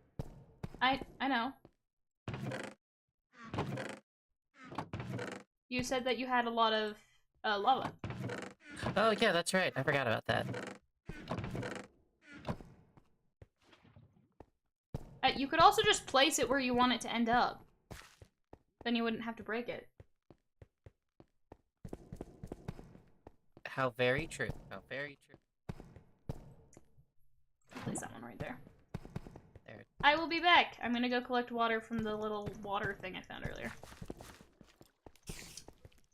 I know. You said that you had a lot of lava. Oh yeah, that's right. I forgot about that. You could also just place it where you want it to end up. Then you wouldn't have to break it. How very true. How very true. Place that one right there. There. I will be back. I'm gonna go collect water from the little water thing I found earlier.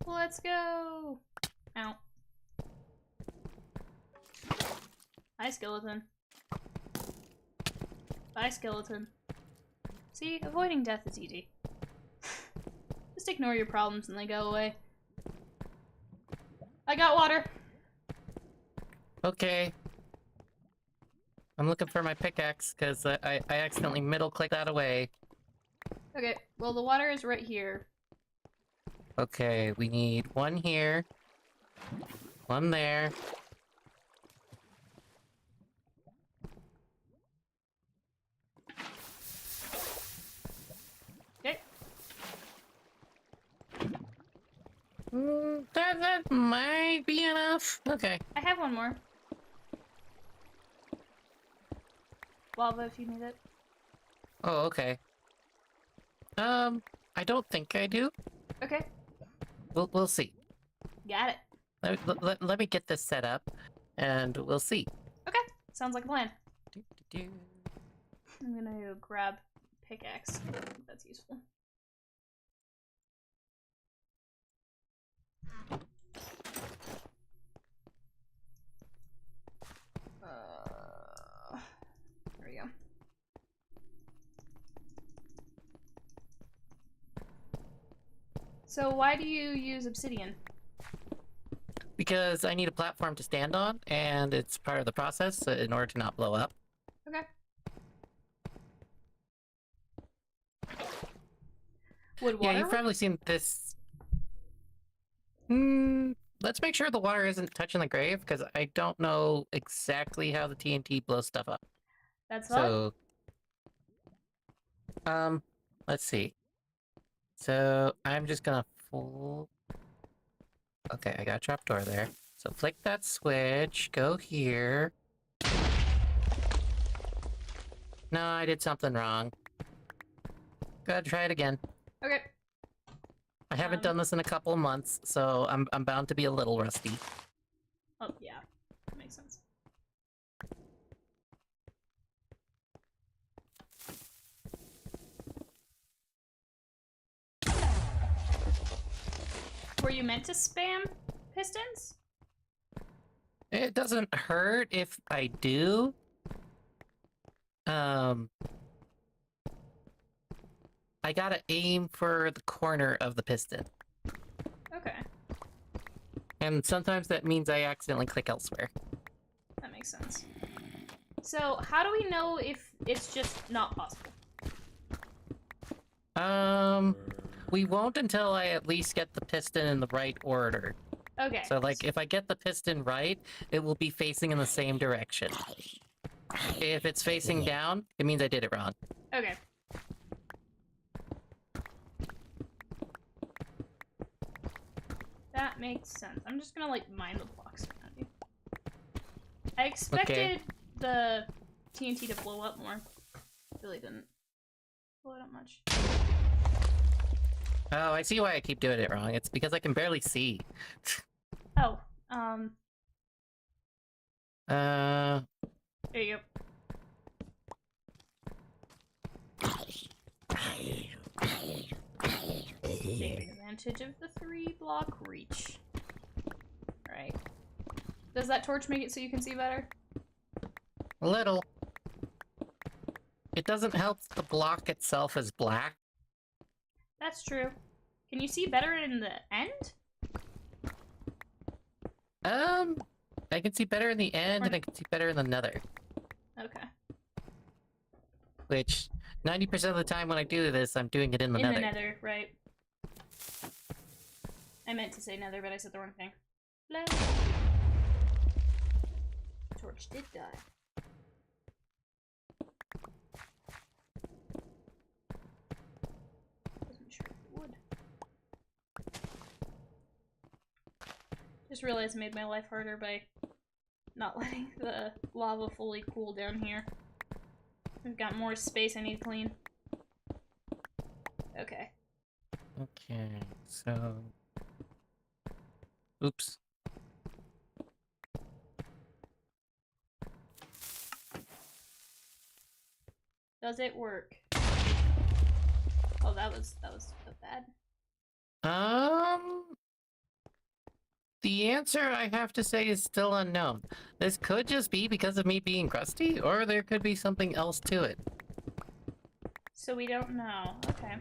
Let's go. Ow. Hi, skeleton. Bye, skeleton. See, avoiding death is easy. Just ignore your problems and they go away. I got water. Okay. I'm looking for my pickaxe because I accidentally middle clicked that away. Okay, well, the water is right here. Okay, we need one here, one there. Okay. That might be enough. Okay. I have one more. Lava if you need it. Oh, okay. I don't think I do. Okay, We'll see. got it. Let me get this set up, and we'll see. Okay, sounds like a plan. Do. I'm gonna go grab pickaxe. I think that's useful. There we go. So why do you use obsidian? Because I need a platform to stand on, and it's part of the process in order to not blow up. Okay. Would water Yeah, you've work? probably seen this. Let's make sure the water isn't touching the grave, because I don't know exactly how the TNT blows stuff up. That's fine. So, let's see. So, I'm just gonna full... Okay, I got a trapdoor there. So flick that switch, go here. No, I did something wrong. Gotta try it again. Okay. I haven't done this in a couple of months, so I'm bound to be a little rusty. Oh, yeah. That makes sense. Were you meant to spam pistons? It doesn't hurt if I do. I gotta aim for the corner of the piston. Okay. And sometimes that means I accidentally click elsewhere. That makes sense. So, how do we know if it's just not possible? We won't until I at least get the piston in the right order. Okay. So, like, if I get the piston right, it will be facing in the same direction. If it's facing down, it means I did it wrong. Okay. That makes sense. I'm just gonna, like, mine the blocks around you. I expected the TNT to blow up more. Really didn't blow it up much. Oh, I see why I keep doing it wrong. It's because I can barely see. Oh, Uh... there you go. Take advantage of the 3-block reach. Right. Does that torch make it so you can see better? A little. It doesn't help the block itself is black. That's true. Can you see better in the end? I can see better in the end, and I can see better in the nether. Okay. Which, 90% of the time when I do this, I'm doing it in the nether. In the nether, right. I meant to say nether, but I said the wrong thing. Blah. Torch did die. Wasn't sure if it would. Just realized I made my life harder by not letting the lava fully cool down here. I've got more space I need to clean. Okay. Okay, so... Oops. Does it work? Oh, that was bad. The answer I have to say is still unknown. This could just be because of me being crusty, or there could be something else to it. So we don't know. Okay.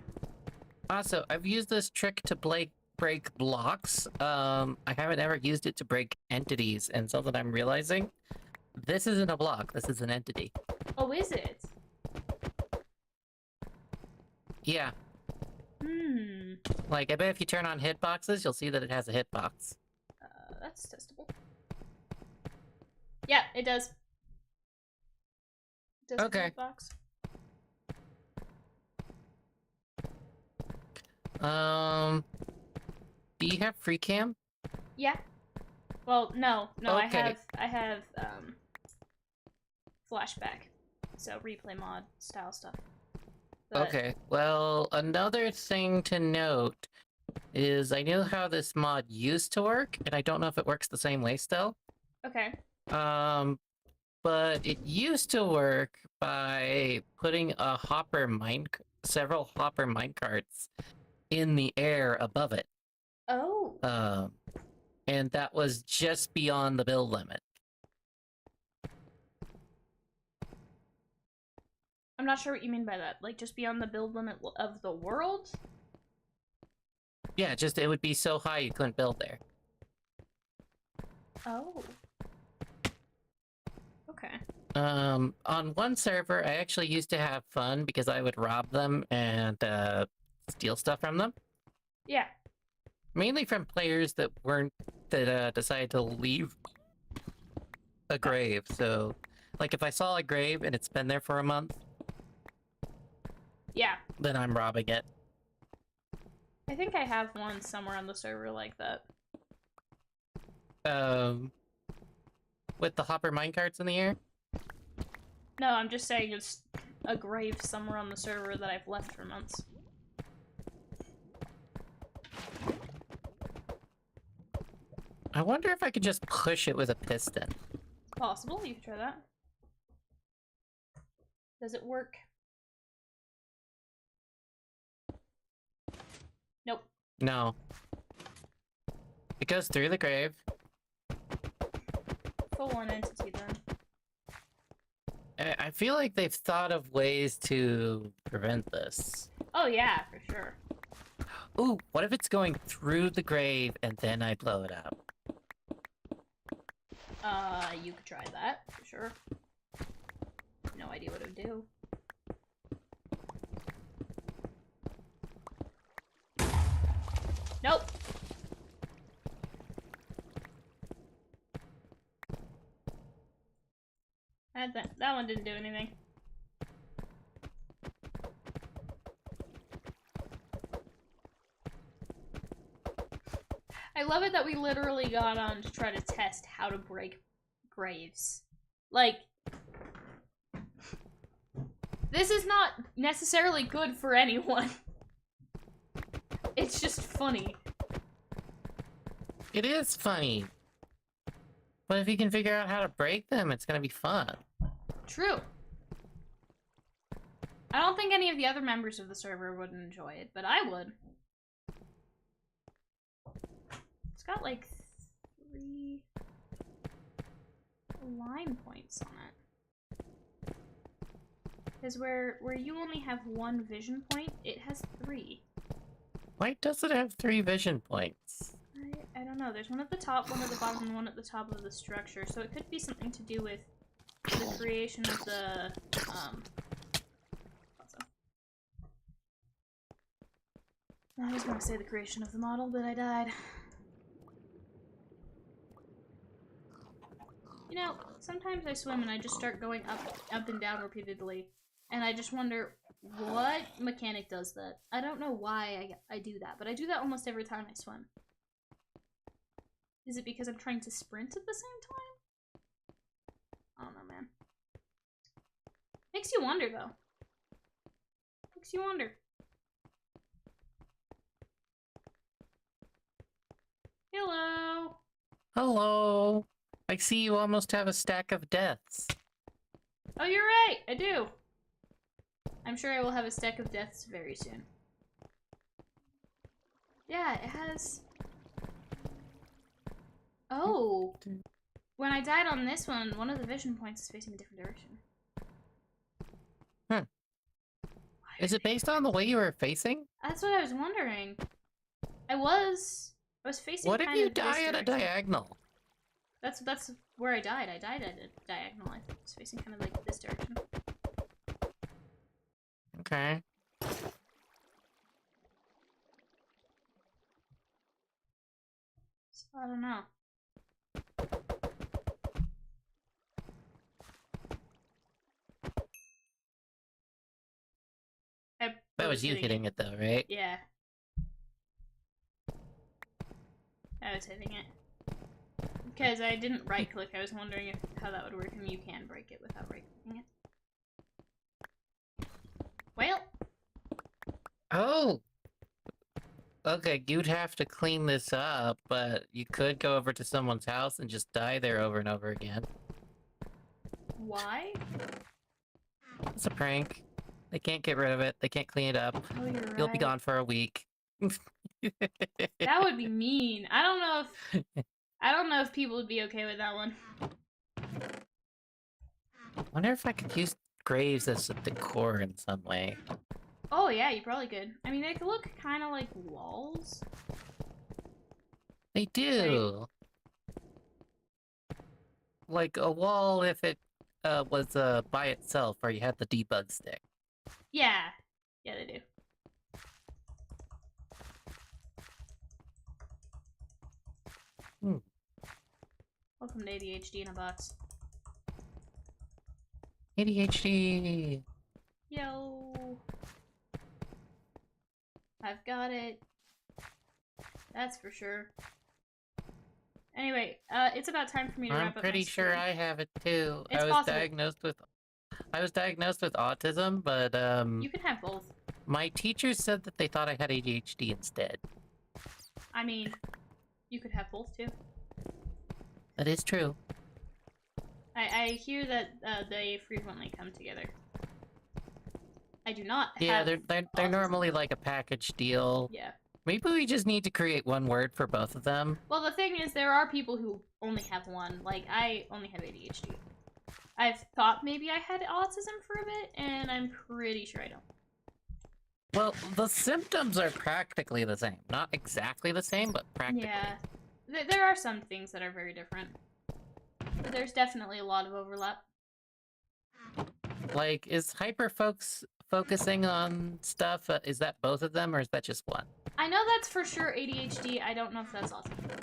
Also, I've used this trick to break break blocks. I haven't ever used it to break entities, and something I'm realizing, this isn't a block, this is an entity. Oh, is it? Yeah. Hmm. Like, I bet if you turn on hitboxes, you'll see that it has a hitbox. That's testable. Yeah, it does. It does have a Okay. hitbox. Do you have free cam? Yeah. Well, no, Okay. I have flashback, so replay mod style stuff. But, Okay, well, another thing to note is I knew how this mod used to work, and I don't know if it works the same way still. okay. But it used to work by putting several hopper minecarts in the air above it. Oh. And that was just beyond the build limit. I'm not sure what you mean by that. Like, just beyond the build limit of the world? Yeah, just it would be so high you couldn't build there. Oh. Okay. On one server, I actually used to have fun because I would rob them and steal stuff from them. Yeah. Mainly from players that decided to leave a grave. So, like, if I saw a grave and it's been there for a month, Yeah. then I'm robbing it. I think I have one somewhere on the server like that. With the hopper minecarts in the air? No, I'm just saying it's a grave somewhere on the server that I've left for months. I wonder if I could just push it with a piston. It's possible, you could try that. Does it work? Nope. No. It goes through the grave. Full one entity then. I feel like they've thought of ways to prevent this. Oh yeah, for sure. Ooh, what if it's going through the grave and then I blow it up? You could try that, for sure. No idea what it would do. Nope. That one didn't do anything. I love it that we literally got on to try to test how to break graves. Like, this is not necessarily good for anyone. It's just funny. It is funny. But if you can figure out how to break them, it's gonna be fun. True. I don't think any of the other members of the server would enjoy it, but I would. It's got like 3 line points on it. Because where you only have 1 vision point, it has 3. Why does it have 3 vision points? I don't know. There's one at the top, one at the bottom, and one at the top of the structure. So it could be something to do with the creation of the, I was gonna say the creation of the model, but I died. You know, sometimes I swim and I just start going up and down repeatedly. And I just wonder what mechanic does that. I don't know why I do that, but I do that almost every time I swim. Is it because I'm trying to sprint at the same time? I don't know, man. Makes you wonder, though. Makes you wonder. Hello! Hello! I see you almost have a stack of deaths. Oh, you're right! I do! I'm sure I will have a stack of deaths very soon. Yeah, it has... Oh! When I died on this one of the vision points is facing a different direction. Is it based on the way you were facing? That's what I was wondering. I was facing What if kind you of this die at a direction. diagonal? That's where I died. I died at a diagonal. I was facing kind of like this direction. Okay. So I don't know. That was you hitting it though, right? Yeah. I was hitting it. Because I didn't right click, I was wondering how that would work, and you can break it without right clicking it. Well. Oh! Okay, you'd have to clean this up, but you could go over to someone's house and just die there over and over again. Why? It's a prank. They can't get rid of it. They can't clean it up. Oh, you're right. You'll be gone for a week. That would be mean. I don't know if people would be okay with that one. Wonder if I could use graves as a decor in some way. Oh yeah, you probably could. I mean, they could look kind of like walls. They do. Like a wall if it was by itself, or you had the debug stick. Yeah. Yeah, they do. Welcome to ADHD in a box. ADHD! Yo! I've got it. That's for sure. Anyway, it's about time for me to wrap up. I'm pretty sure I have it too. It's I was possible. diagnosed with autism, but you can have both. my teachers said that they thought I had ADHD instead. I mean, you could have both too. That is true. I hear that they frequently come together. I do not Yeah, have they're normally like a package deal. Yeah. Maybe we just need to create one word for both of them. Well, the thing is, there are people who only have one. Like, I only have ADHD. I've thought maybe I had autism for a bit, and I'm pretty sure I don't. Well, the symptoms are practically the same. Not exactly the same, but practically. Yeah. There are some things that are very different. But there's definitely a lot of overlap. Like, is focusing on stuff, is that both of them, or is that just one? I know that's for sure ADHD. I don't know if that's autism.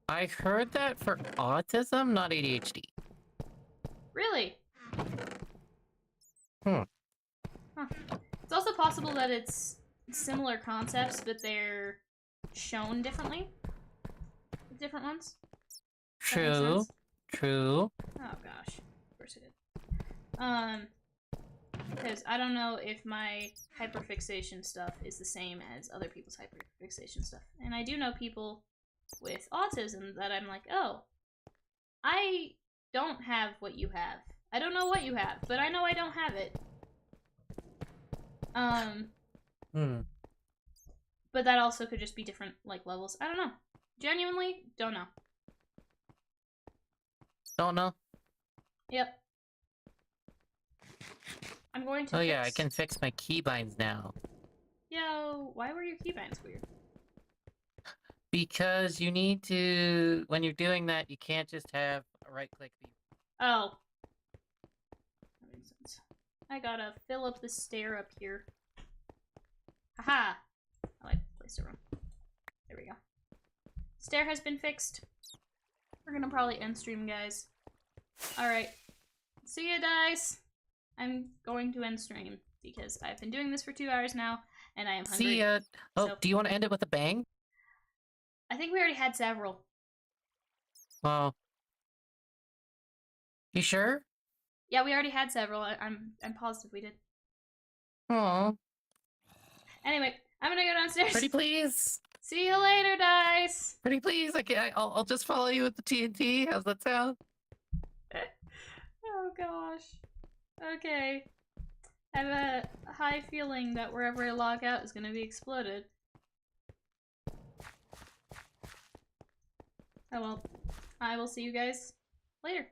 I heard that for autism, not ADHD. Really? Huh. It's also possible that it's similar concepts, but they're shown differently. Different ones. True. True. Oh gosh. Of course it did. Because I don't know if my hyperfixation stuff is the same as other people's hyperfixation stuff. And I do know people with autism that I'm like, oh, I don't have what you have. I don't know what you have, but I know I don't have it. But that also could just be different, like, levels. I don't know. Genuinely, don't know. Don't know? Yep. I'm going to Oh yeah, I can fix my keybinds now. Yo, why were your keybinds weird? Because you need to... When you're doing that, you can't just have a right-click view. Oh. That makes sense. I gotta fill up the stair up here. Haha! I like to place it wrong. There we go. Stair has been fixed. We're gonna probably end stream, guys. Alright. See ya, Dice! I'm going to end stream because I've been doing this for 2 hours now, and I am hungry. See ya! Oh, so... do you want to end it with a bang? I think we already had several. Oh. You sure? Yeah, we already had several. I'm positive we did. Oh. Anyway, I'm gonna go downstairs. Pretty please! See you later, Dice! Pretty please! I'll just follow you with the TNT. How's that sound? Oh gosh. Okay. I have a high feeling that wherever I log out is gonna be exploded. Oh well. I will see you guys later.